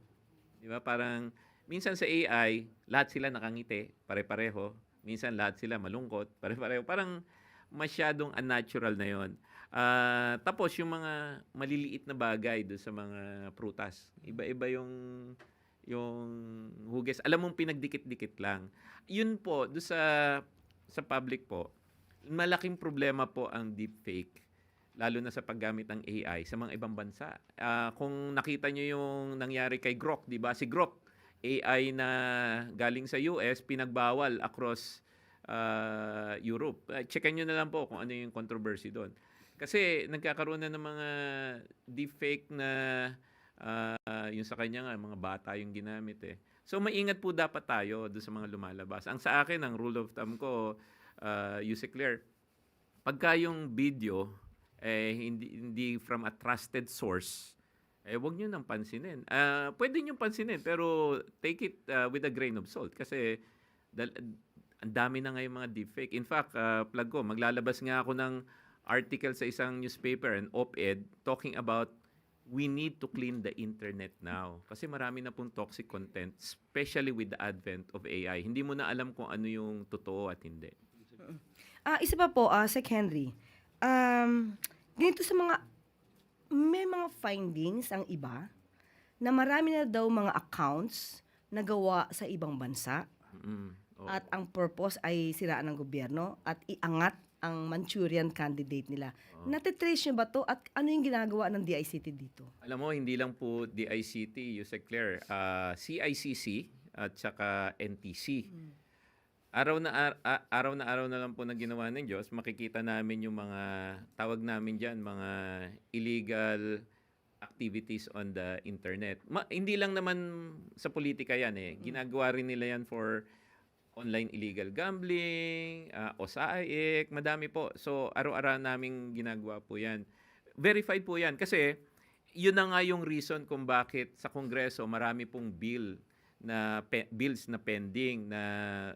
Di ba? Parang, minsan sa AI, lahat sila nakangiti, pare-pareho. Minsan lahat sila malungkot, pare-pareho. Parang masyadong unnatural na yun. Tapos yung mga maliliit na bagay doon sa mga prutas. Iba-iba yung hugis. Alam mong pinagdikit-dikit lang. Yun po, doon sa public po, malaking problema po ang deepfake, lalo na sa paggamit ng AI sa mga ibang bansa. Kung nakita nyo yung nangyari kay Grok, di ba? Si Grok, AI na galing sa US, pinagbawal across Europe. Checkan nyo na lang po kung ano yung controversy doon. Kasi nagkakaroon na ng mga deepfake na yung sa kanya nga, mga bata yung ginamit So maingat po dapat tayo doon sa mga lumalabas. Ang sa akin, ang rule of thumb ko, Yusek Claire, pagka yung video hindi from a trusted source, wag nyo nang pansinin. Pwede nyo pansinin, pero take it with a grain of salt. Kasi ang dami na ngayon mga deepfake. In fact, plug ko, maglalabas nga ako ng article sa isang newspaper, an op-ed, talking about we need to clean the internet now. Kasi marami na pong toxic content, especially with the advent of AI. Hindi mo na alam kung ano yung totoo at hindi. Isa pa po, Sec Henry, ganito sa may mga findings ang iba na marami na daw mga accounts na gawa sa ibang bansa at ang purpose ay siraan ng gobyerno at iangat ang Manchurian candidate nila. Natitrace nyo ba to at ano yung ginagawa ng DICT dito? Alam mo, hindi lang po DICT, Yusek Claire, CICC at saka NTC. Araw na araw na lang po na ginawa ng Diyos, makikita namin yung mga, tawag namin dyan, mga illegal activities on the internet. Hindi lang naman sa politika yan Ginagawa rin nila yan for online illegal gambling, OSAIC, madami po. So, araw-araw naming ginagawa po yan. Verified po yan kasi yun na nga yung reason kung bakit sa Kongreso marami pong bills na pending na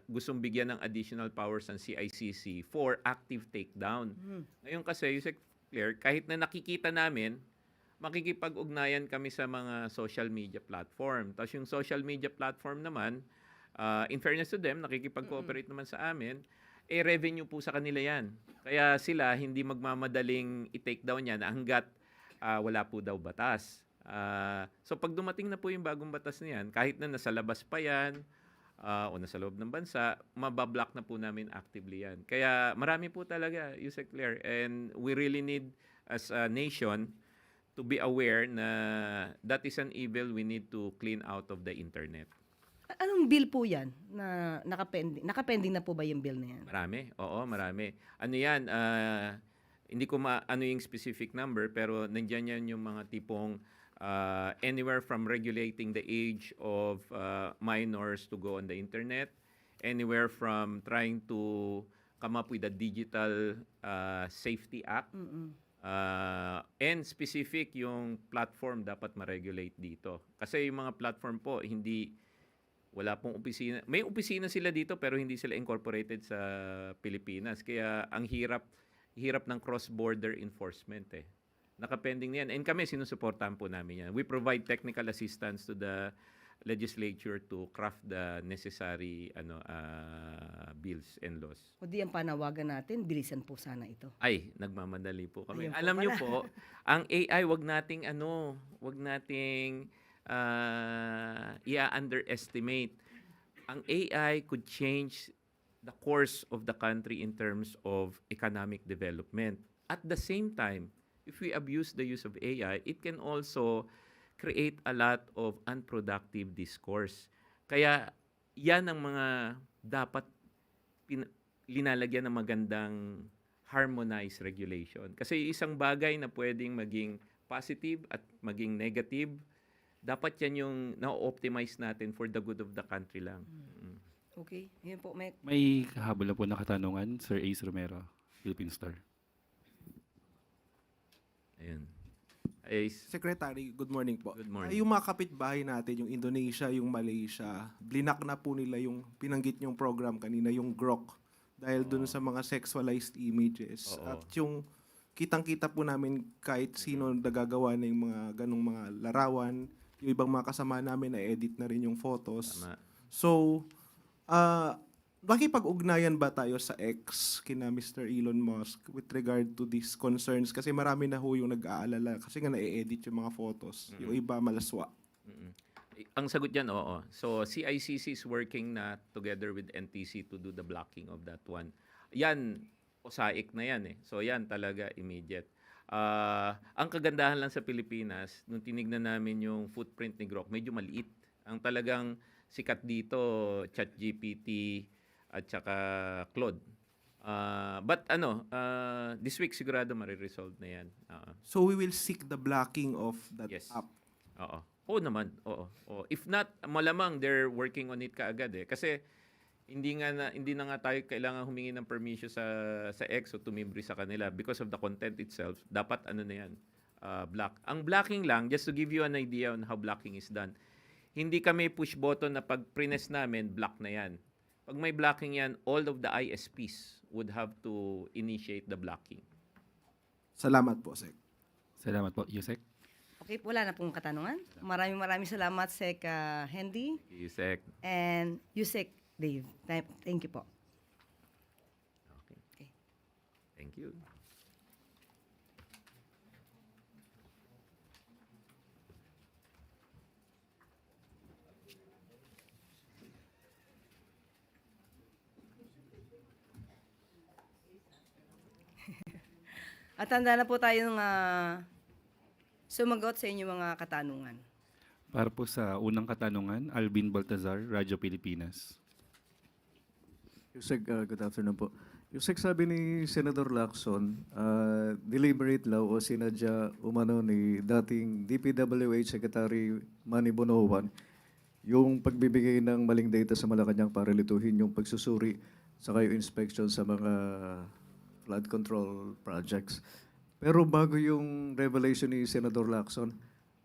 gustong bigyan ng additional powers ng CICC for active takedown. Ngayon kasi, Yusek Claire, kahit na nakikita namin, makikipag-ugnayan kami sa mga social media platform. Tapos yung social media platform naman, in fairness to them, nakikipag-cooperate naman sa amin, revenue po sa kanila yan. Kaya sila hindi magmamadaling i-take down yan hanggat wala po daw batas. So pag dumating na po yung bagong batas na yan, kahit na nasa labas pa yan o nasa loob ng bansa, mabablock na po namin actively yan. Kaya marami po talaga, Yusek Claire, and we really need as a nation to be aware na that is an evil we need to clean out of the internet. Anong bill po yan na nakapending? Nakapending na po ba yung bill na yan? Marami. Oo, marami. Ano yan, hindi ko ano yung specific number, pero nandiyan yan yung mga tipong anywhere from regulating the age of minors to go on the internet, anywhere from trying to come up with a digital safety act, and specific yung platform dapat ma-regulate dito. Kasi yung mga platform po, wala pong opisina. May opisina sila dito pero hindi sila incorporated sa Pilipinas. Kaya ang hirap ng cross-border enforcement Nakapending na yan. And kami, sinusuportahan po namin yan. We provide technical assistance to the legislature to craft the necessary bills and laws. O di ang panawagan natin, bilisan po sana ito. Ay, nagmamadali po kami. Ayun po Alam niyo pala. po, ang AI wag nating i-underestimate. Ang AI could change the course of the country in terms of economic development. At the same time, if we abuse the use of AI, it can also create a lot of unproductive discourse. Kaya yan ang mga dapat linalagyan ng magandang harmonized regulation. Kasi isang bagay na pwedeng maging positive at maging negative, dapat yan yung na-optimize natin for the good of the country lang. Mm. Okay, yun po, Mek. May kahabol na po na katanungan, Sir Ace Romero, Philippine Star. Ayun. Ay, Secretary, good morning po. Good morning. Yung mga kapitbahay natin, yung Indonesia, yung Malaysia, blinak na po nila yung pinanggit yung program kanina, yung GROC, dahil dun sa mga sexualized images. Oo. At yung kitang-kita po namin kahit sino nagagawa na yung mga ganong mga larawan, yung ibang mga kasama namin na edit na rin yung photos. tama. So, makipag-ugnayan ba tayo sa X kina Mr. Elon Musk with regard to these concerns? Kasi marami na ho yung nag-aalala kasi nga na-edit yung mga photos. Yung iba malaswa. Mm-mm. Ang sagot yan, oo. So, CICC is working na together with NTC to do the blocking of that one. Yan, OSAIC na yan eh. So, yan talaga immediate. Ang kagandahan lang sa Pilipinas, nung tinignan namin yung footprint ni Grok, medyo maliit. Ang talagang sikat dito, ChatGPT at saka Claude. But this week sigurado mariresolve na yan. So we will seek the blocking of that Yes. app. Oo. Oo naman. Oo. If not, malamang they're working on it kaagad eh. Kasi hindi na nga tayo kailangan humingi ng permission sa X o tumimbre sa kanila because of the content itself. Dapat na yan, block. Ang blocking lang, just to give you an idea on how blocking is done, hindi kami push button na pag prines namin, block na yan. Pag may blocking yan, all of the ISPs would have to initiate the blocking. Salamat po, Sec. Salamat po, Yusek. Okay, wala na pong katanungan. Maraming salamat, Sec Hendy Yusek. and Yusek Dave. Thank you po. Okay. Okay. Thank you. At handa na po tayong sumagot sa inyong mga katanungan. Para po sa unang katanungan, Alvin Baltazar, Radyo Pilipinas. Yusek, good afternoon po. Yusek, sabi ni Senator Lacson, deliberate law o sinadya umano ni dating DPWH Secretary Manny Bonoan yung pagbibigay ng maling data sa Malacanang para lituhin yung pagsusuri sa yung inspection sa mga flood control projects. Pero bago yung revelation ni Senator Lacson,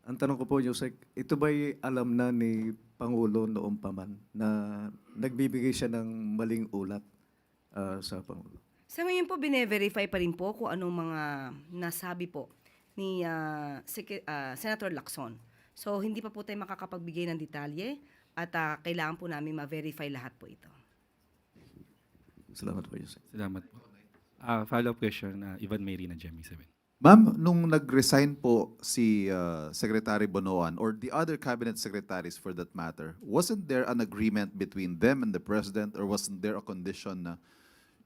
ang tanong ko po, Yusek, ito ba'y alam na ni Pangulo noong pa man na nagbibigay siya ng maling ulat sa Pangulo? Sa ngayon po, bine-verify pa rin po kung anong mga nasabi po ni Senator Lacson. So, hindi pa po tayo makakapagbigay ng detalye at kailangan po namin ma-verify lahat po ito. Salamat po, Yusek. Salamat po. Follow-up question, Ivan Mayrina, Gemmy 7. Ma'am, nung nag-resign po si Secretary Bonoan or the other cabinet secretaries for that matter, wasn't there an agreement between them and the President or wasn't there a condition na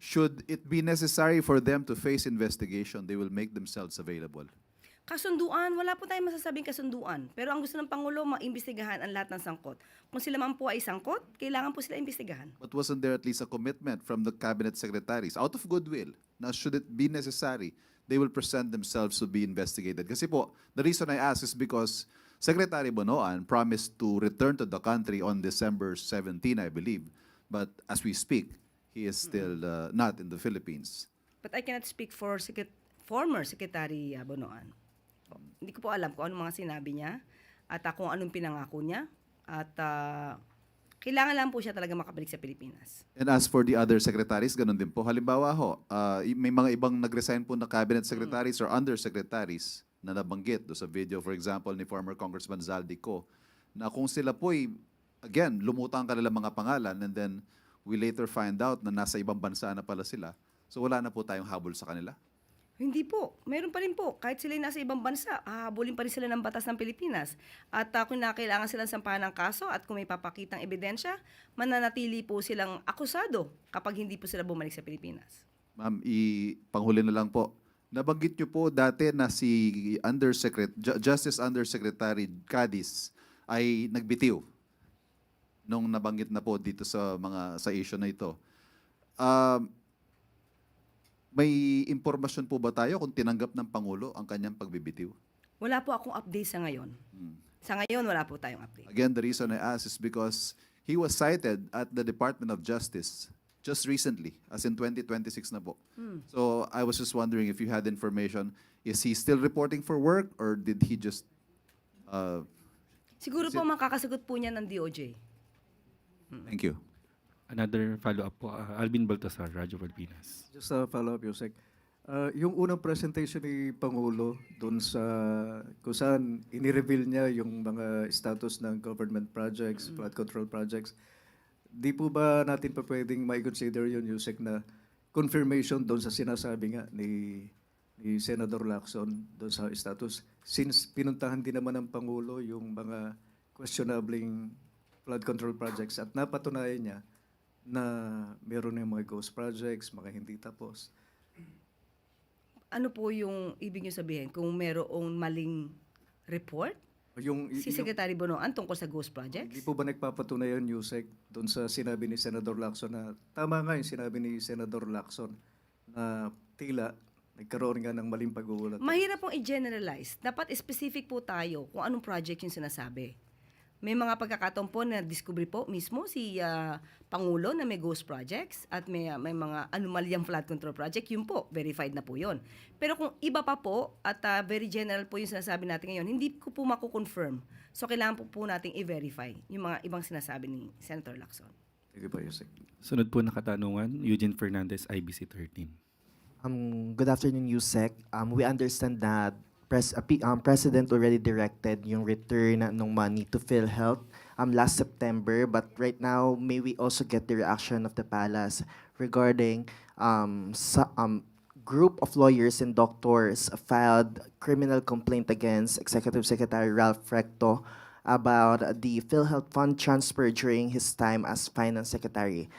should it be necessary for them to face investigation, they will make themselves available? Kasunduan, wala po tayong masasabing kasunduan. Pero ang gusto ng Pangulo, maimbestigahan ang lahat ng sangkot. Kung sila man po ay sangkot, kailangan po sila imbestigahan. But wasn't there at least a commitment from the cabinet secretaries out of goodwill na should it be necessary, they will present themselves to be investigated? Kasi po, the reason I ask is because Secretary Bonoan promised to return to the country on December 17, I believe. But as we speak, he is still not in the Philippines. But I cannot speak for former Secretary Bonoan. Hindi ko po alam kung anong mga sinabi niya at kung anong pinangako niya. At kailangan lang po siya talaga makabalik sa Pilipinas. And as for the other secretaries, ganun din po. Halimbawa ho, may mga ibang nag-resign po na cabinet secretaries or undersecretaries na nabanggit do sa video, for example, ni former Congressman Zaldico, na kung sila po'y, again, lumutang kanilang mga pangalan and then we later find out na nasa ibang bansa na pala sila. So wala na po tayong habol sa kanila. Hindi po. Meron pa rin po. Kahit sila nasa ibang bansa, hahabulin pa rin sila ng batas ng Pilipinas. At kung nakailangan silang sampahan ng kaso at kung may papakitang ebidensya, mananatili po silang akusado kapag hindi po sila bumalik sa Pilipinas. Ma'am, panghuli na lang po. Nabanggit niyo po dati na si Justice Undersecretary Cadiz ay nagbitiw nung nabanggit na po dito sa issue na ito. May impormasyon po ba tayo kung tinanggap ng Pangulo ang kanyang pagbibitiw? Wala po akong update sa ngayon. Sa ngayon, wala po tayong update. Again, the reason I ask is because he was cited at the Department of Justice just recently, as in 2026 na po. So I was just wondering if you had information, is he still reporting for work or did he just... Siguro po makakasagot po niya ng DOJ. Thank you. Another follow-up po, Alvin Baltasar, Radyo Pilipinas. Just a follow-up, Yusek. Yung unang presentation ni Pangulo doon sa kung saan inireveal niya yung mga status ng government projects, flood control projects, di po ba natin pa pwedeng ma-consider yun, Yusek, na confirmation doon sa sinasabi nga ni Senator Lacson doon sa status, since pinuntahan din naman ng Pangulo yung mga questionabling flood control projects at napatunayan niya na meron yung mga ghost projects, mga hindi tapos. Ano po yung ibig niyo sabihin? Kung merong maling report? Si Secretary Bonoan tungkol sa ghost projects? Hindi po ba nagpapatunay yun, Yusek, doon sa sinabi ni Senator Lacson na, tama nga yung sinabi ni Senator Lacson na tila nagkaroon nga ng maling pag-uulat. Mahirap pong i-generalize. Dapat specific po tayo kung anong project yung sinasabi. May mga pagkakataon po na discovery po mismo si Pangulo na may ghost projects at may mga anomalyang flood control project, yun po, verified na po yun. Pero kung iba pa po at very general po yung sinasabi natin ngayon, hindi ko po mako-confirm. So kailangan po nating i-verify yung mga ibang sinasabi ni Senator Lacson. Sige po, Yusek. Sunod po na katanungan, Eugene Fernandez, IBC 13. Good afternoon, Yusek. We understand that President already directed yung return ng money to PhilHealth last September, but right now, may we also get the reaction of the palace regarding group of lawyers and doctors filed criminal complaint against Executive Secretary Ralph Recto about the PhilHealth fund transfer during his time as Finance Secretary.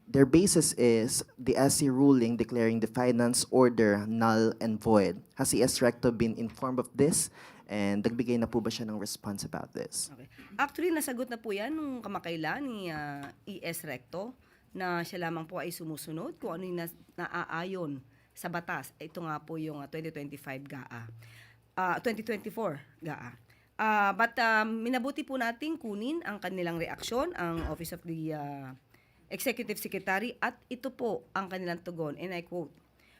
Their basis is the SC ruling declaring the finance order null and void. Has ES Recto been informed of this? And nagbigay na po ba siya ng response about this? Okay. Actually, nasagot na po yan nung kamakailan ni ES Recto na siya lamang po ay sumusunod kung ano yung naaayon sa batas. Ito nga po yung 2025 GAA. 2024 GAA. But minabuti po nating kunin ang kanilang reaksyon, ang Office of the Executive Secretary, at ito po ang kanilang tugon, and I quote,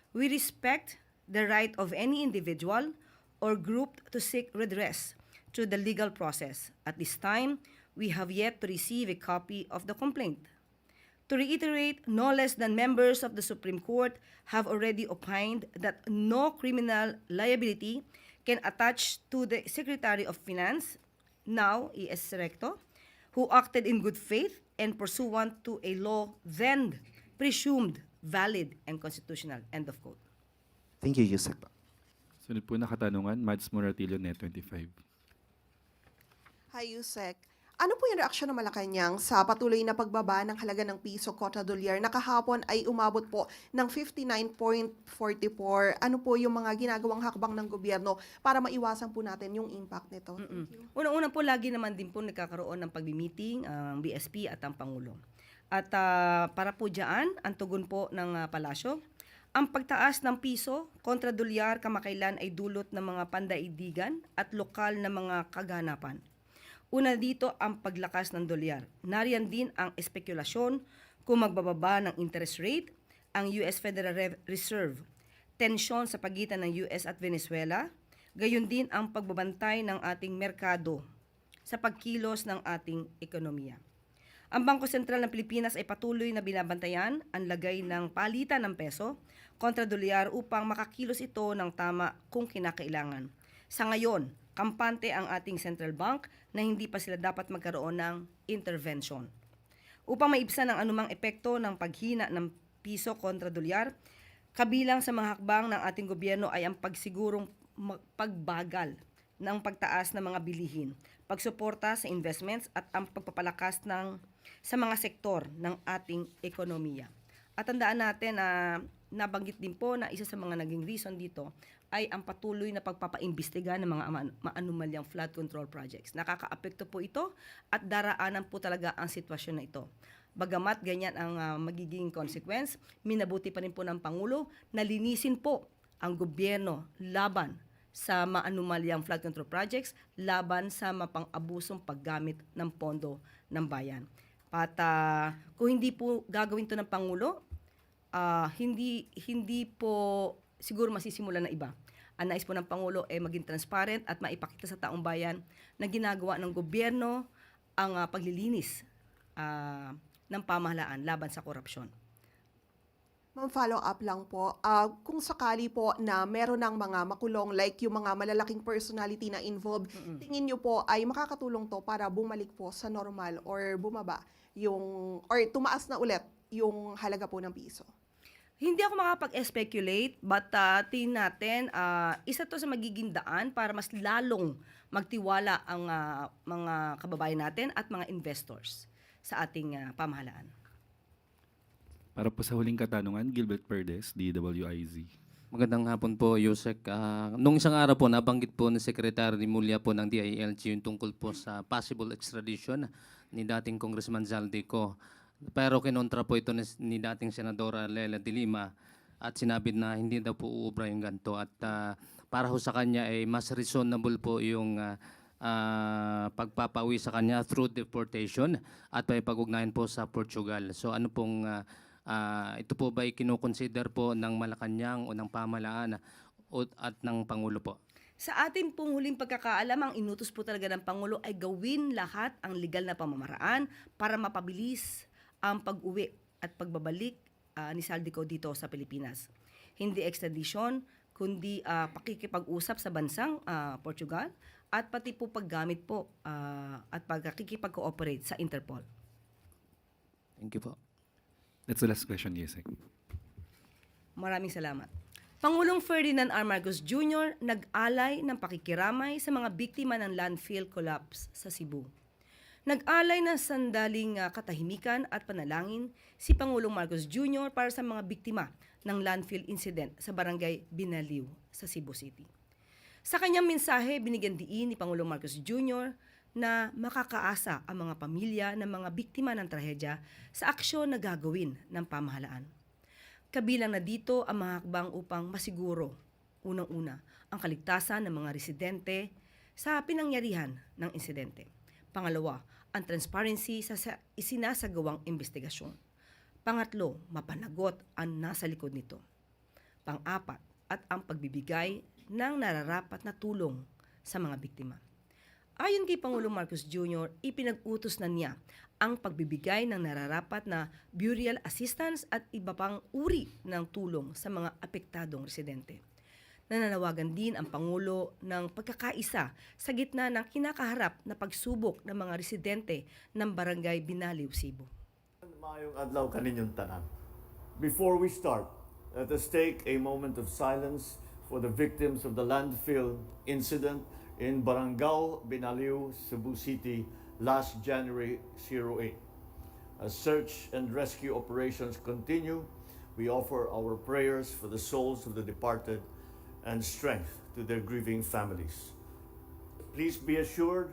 "We respect the right of any individual or group to seek redress through the legal process. At this time, we have yet to receive a copy of the complaint. To reiterate, no less than members of the Supreme Court have already opined that no criminal liability can attach to the Secretary of Finance, now ES Recto, who acted in good faith and pursuant to a law then presumed valid and constitutional." End of quote. Thank you, Yusek. Sunod po na katanungan, Mads Moratillo, Net 25. Hi, Yusek. Ano po yung reaksyon ng Malacanang sa patuloy na pagbaba ng halaga ng piso kontra dolyar na kahapon ay umabot po ng 59.44? Ano po yung mga ginagawang hakbang ng gobyerno para maiwasan po natin yung impact nito? Thank you. Unang-una po, lagi naman din po nagkakaroon ng pag-meeting ang BSP at ang Pangulo. At para po dyan, ang tugon po ng palasyo, ang pagtaas ng piso kontra dolyar kamakailan ay dulot ng mga pandaigdigan at lokal na mga kaganapan. Una dito ang paglakas ng dolyar. Nariyan din ang espekulasyon kung magbababa ng interest rate ang US Federal Reserve, tensyon sa pagitan ng US at Venezuela, gayon din ang pagbabantay ng ating merkado sa pagkilos ng ating ekonomiya. Ang Bangko Sentral ng Pilipinas ay patuloy na binabantayan ang lagay ng palitan ng peso kontra dolyar upang makakilos ito ng tama kung kinakailangan. Sa ngayon, kampante ang ating central bank na hindi pa sila dapat magkaroon ng intervention. Upang maibsan ang anumang epekto ng paghina ng piso kontra dolyar, kabilang sa mga hakbang ng ating gobyerno ay ang pagsigurong pagbagal ng pagtaas ng mga bilihin, pagsuporta sa investments at ang pagpapalakas sa mga sektor ng ating ekonomiya. At tandaan natin na nabanggit din po na isa sa mga naging reason dito ay ang patuloy na pagpapaimbestiga ng mga maanumalyang flood control projects. Nakakaapekto po ito at daraanan po talaga ang sitwasyon na ito. Bagamat ganyan ang magiging consequence, minabuti pa rin po ng Pangulo na linisin po ang gobyerno laban sa maanumalyang flood control projects, laban sa mapang-abusong paggamit ng pondo ng bayan. At kung hindi po gagawin ito ng Pangulo, hindi po siguro masisimulan na iba. Ang nais po ng Pangulo ay maging transparent at maipakita sa taong bayan na ginagawa ng gobyerno ang paglilinis ng pamahalaan laban sa korupsyon. Ma'am, follow up lang po. Kung sakali po na meron ng mga makulong like yung mga malalaking personality na involved, tingin niyo po ay makakatulong to para bumalik po sa normal or bumaba or tumaas na ulit yung halaga po ng piso? Hindi ako makapag-speculate, but tingin natin, isa to sa magiging daan para mas lalong magtiwala ang mga kababayan natin at mga investors sa ating pamahalaan. Para po sa huling katanungan, Gilbert Perdes, DWIZ. Magandang hapon po, Yusek. Nung isang araw po, nabanggit po ni Secretary Mulya po ng DILG yung tungkol po sa possible extradition ni dating Congressman Zaldico. Pero kinontra po ito ni dating Senadora Lela de Lima at sinabi na hindi daw po uubra yung ganito. At para ho sa kanya ay mas reasonable po yung pagpapauwi sa kanya through deportation at may pag-ugnayan po sa Portugal. So ano pong ito po ba ay kinoconsider po ng Malacanang o ng pamahalaan at ng Pangulo po? Sa ating pong huling pagkakaalam, ang inutos po talaga ng Pangulo ay gawin lahat ang legal na pamamaraan para mapabilis ang pag-uwi at pagbabalik ni Zaldico dito sa Pilipinas. Hindi extradition, kundi pakikipag-usap sa bansang Portugal at pati po paggamit po at pagkikipag-cooperate sa Interpol. Thank you po. That's the last question, Yusek. Maraming salamat. Pangulong Ferdinand R. Marcos Jr. nag-alay ng pakikiramay sa mga biktima ng landfill collapse sa Cebu. Nag-alay ng sandaling katahimikan at panalangin si Pangulong Marcos Jr. para sa mga biktima ng landfill incident sa barangay Binaliw sa Cebu City. Sa kanyang mensahe, binigyan diin ni Pangulong Marcos Jr. na makakaasa ang mga pamilya ng mga biktima ng trahedya sa aksyon na gagawin ng pamahalaan. Kabilang na dito ang mga hakbang upang masiguro, unang-una, ang kaligtasan ng mga residente sa pinangyarihan ng insidente. Pangalawa, ang transparency sa isinasagawang investigasyon. Pangatlo, mapanagot ang nasa likod nito. Pang-apat, at ang pagbibigay ng nararapat na tulong sa mga biktima. Ayon kay Pangulong Marcos Jr., ipinag-utos na niya ang pagbibigay ng nararapat na burial assistance at iba pang uri ng tulong sa mga apektadong residente. Nananawagan din ang Pangulo ng pagkakaisa sa gitna ng kinakaharap na pagsubok ng mga residente ng Barangay Binaliw, Cebu. Maayong adlaw kaninyong tanan. Before we start, let us take a moment of silence for the victims of the landfill incident in Barangay Binaliw, Cebu City last January 08. As search and rescue operations continue, we offer our prayers for the souls of the departed and strength to their grieving families. Please be assured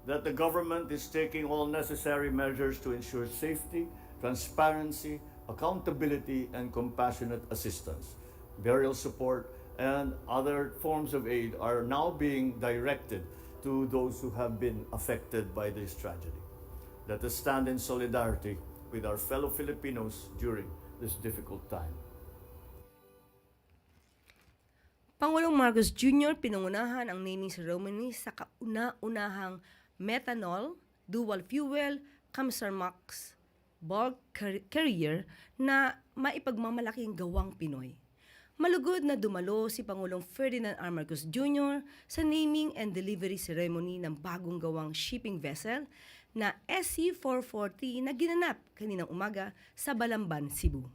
that the government is taking all necessary measures to ensure safety, transparency, accountability, and compassionate assistance. Burial support and other forms of aid are now being directed to those who have been affected by this tragedy. Let us stand in solidarity with our fellow Filipinos during this difficult time. Pangulong Marcos Jr. pinangunahan ang naming ceremony sa kauna-unahang methanol, dual fuel, Kamsarmax bulk carrier na maipagmamalaking gawang Pinoy. Malugod na dumalo si Pangulong Ferdinand R. Marcos Jr. sa naming and delivery ceremony ng bagong gawang shipping vessel na SC-440 na ginanap kaninang umaga sa Balamban, Cebu.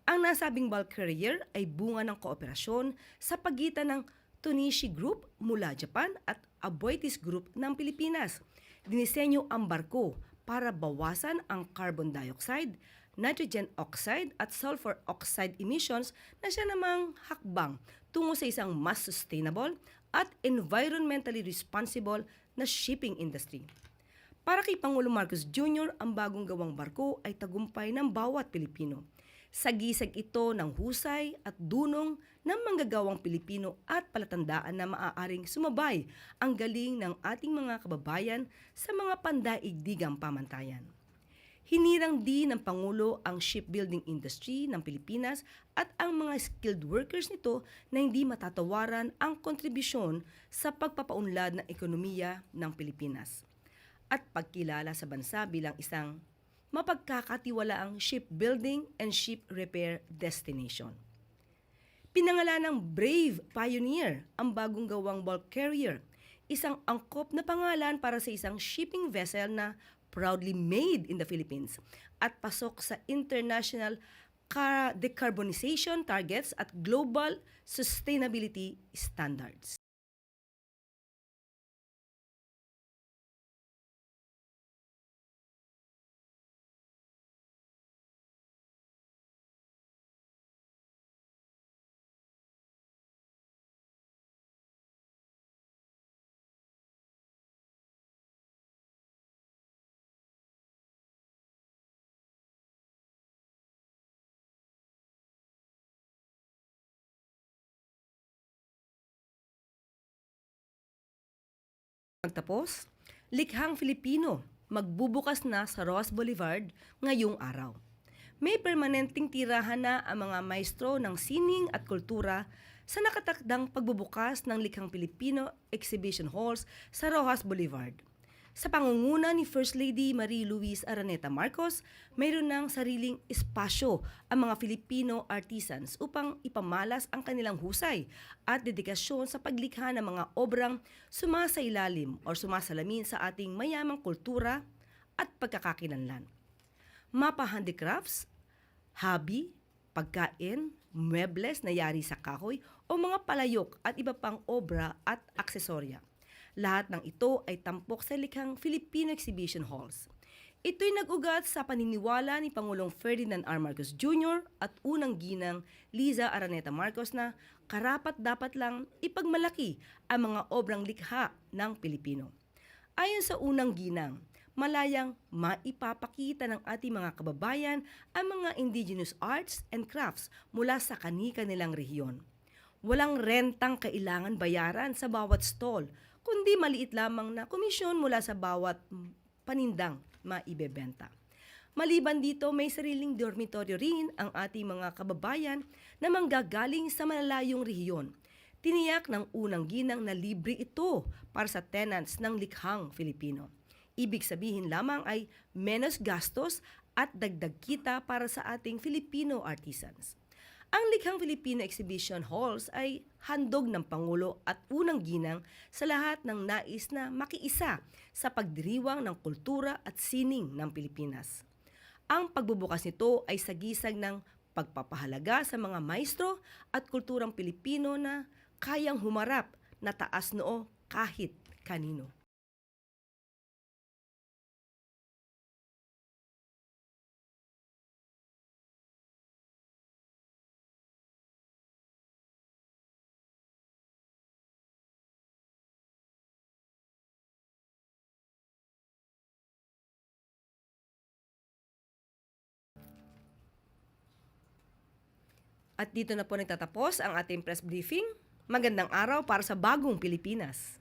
Ang nasabing bulk carrier ay bunga ng kooperasyon sa pagitan ng Tonishi Group mula Japan at Aboitiz Group ng Pilipinas. Dinisenyo ang barko para bawasan ang carbon dioxide, nitrogen oxide at sulfur oxide emissions na siya namang hakbang tungo sa isang mas sustainable at environmentally responsible na shipping industry. Para kay Pangulong Marcos Jr., ang bagong gawang barko ay tagumpay ng bawat Pilipino. Sagisag ito ng husay at dunong ng manggagawang Pilipino at palatandaan na maaaring sumabay ang galing ng ating mga kababayan sa mga pandaigdigang pamantayan. Hinirang din ng Pangulo ang shipbuilding industry ng Pilipinas at ang mga skilled workers nito na hindi matatawaran ang kontribusyon sa pagpapaunlad ng ekonomiya ng Pilipinas at pagkilala sa bansa bilang isang mapagkakatiwalaang shipbuilding and ship repair destination. Pinangalan ng Brave Pioneer ang bagong gawang bulk carrier, isang angkop na pangalan para sa isang shipping vessel na proudly made in the Philippines at pasok sa international decarbonization targets at global sustainability standards. Magtapos, likhang Filipino magbubukas na sa Ross Boulevard ngayong araw. May permanenteng tirahan na ang mga maestro ng sining at kultura sa nakatakdang pagbubukas ng likhang Filipino exhibition halls sa Rojas Boulevard. Sa pangunguna ni First Lady Marie Luis Araneta Marcos, mayroon ng sariling espasyo ang mga Filipino artisans upang ipamalas ang kanilang husay at dedikasyon sa paglikha ng mga obrang sumasailalim o sumasalamin sa ating mayamang kultura at pagkakakilanlan. Mapa handicrafts, hobby, pagkain, muebles na yari sa kahoy o mga palayok at iba pang obra at aksesorya. Lahat ng ito ay tampok sa likhang Filipino Exhibition Halls. Ito'y nag-ugat sa paniniwala ni Pangulong Ferdinand R. Marcos Jr. at unang ginang Liza Araneta Marcos na karapat-dapat lang ipagmalaki ang mga obrang likha ng Pilipino. Ayon sa unang ginang, malayang maipapakita ng ating mga kababayan ang mga indigenous arts and crafts mula sa kani-kanilang rehiyon. Walang rentang kailangan bayaran sa bawat stall, kundi maliit lamang na komisyon mula sa bawat panindang maibebenta. Maliban dito, may sariling dormitoryo rin ang ating mga kababayan na manggagaling sa malalayong rehiyon. Tiniyak ng unang ginang na libre ito para sa tenants ng likhang Filipino. Ibig sabihin lamang ay menos gastos at dagdag kita para sa ating Filipino artisans. Ang likhang Filipino Exhibition Halls ay handog ng Pangulo at unang ginang sa lahat ng nais na makiisa sa pagdiriwang ng kultura at sining ng Pilipinas. Ang pagbubukas nito ay sagisag ng pagpapahalaga sa mga maestro at kulturang Pilipino na kayang humarap na taas noo kahit kanino. At dito na po nagtatapos ang ating press briefing. Magandang araw para sa bagong Pilipinas.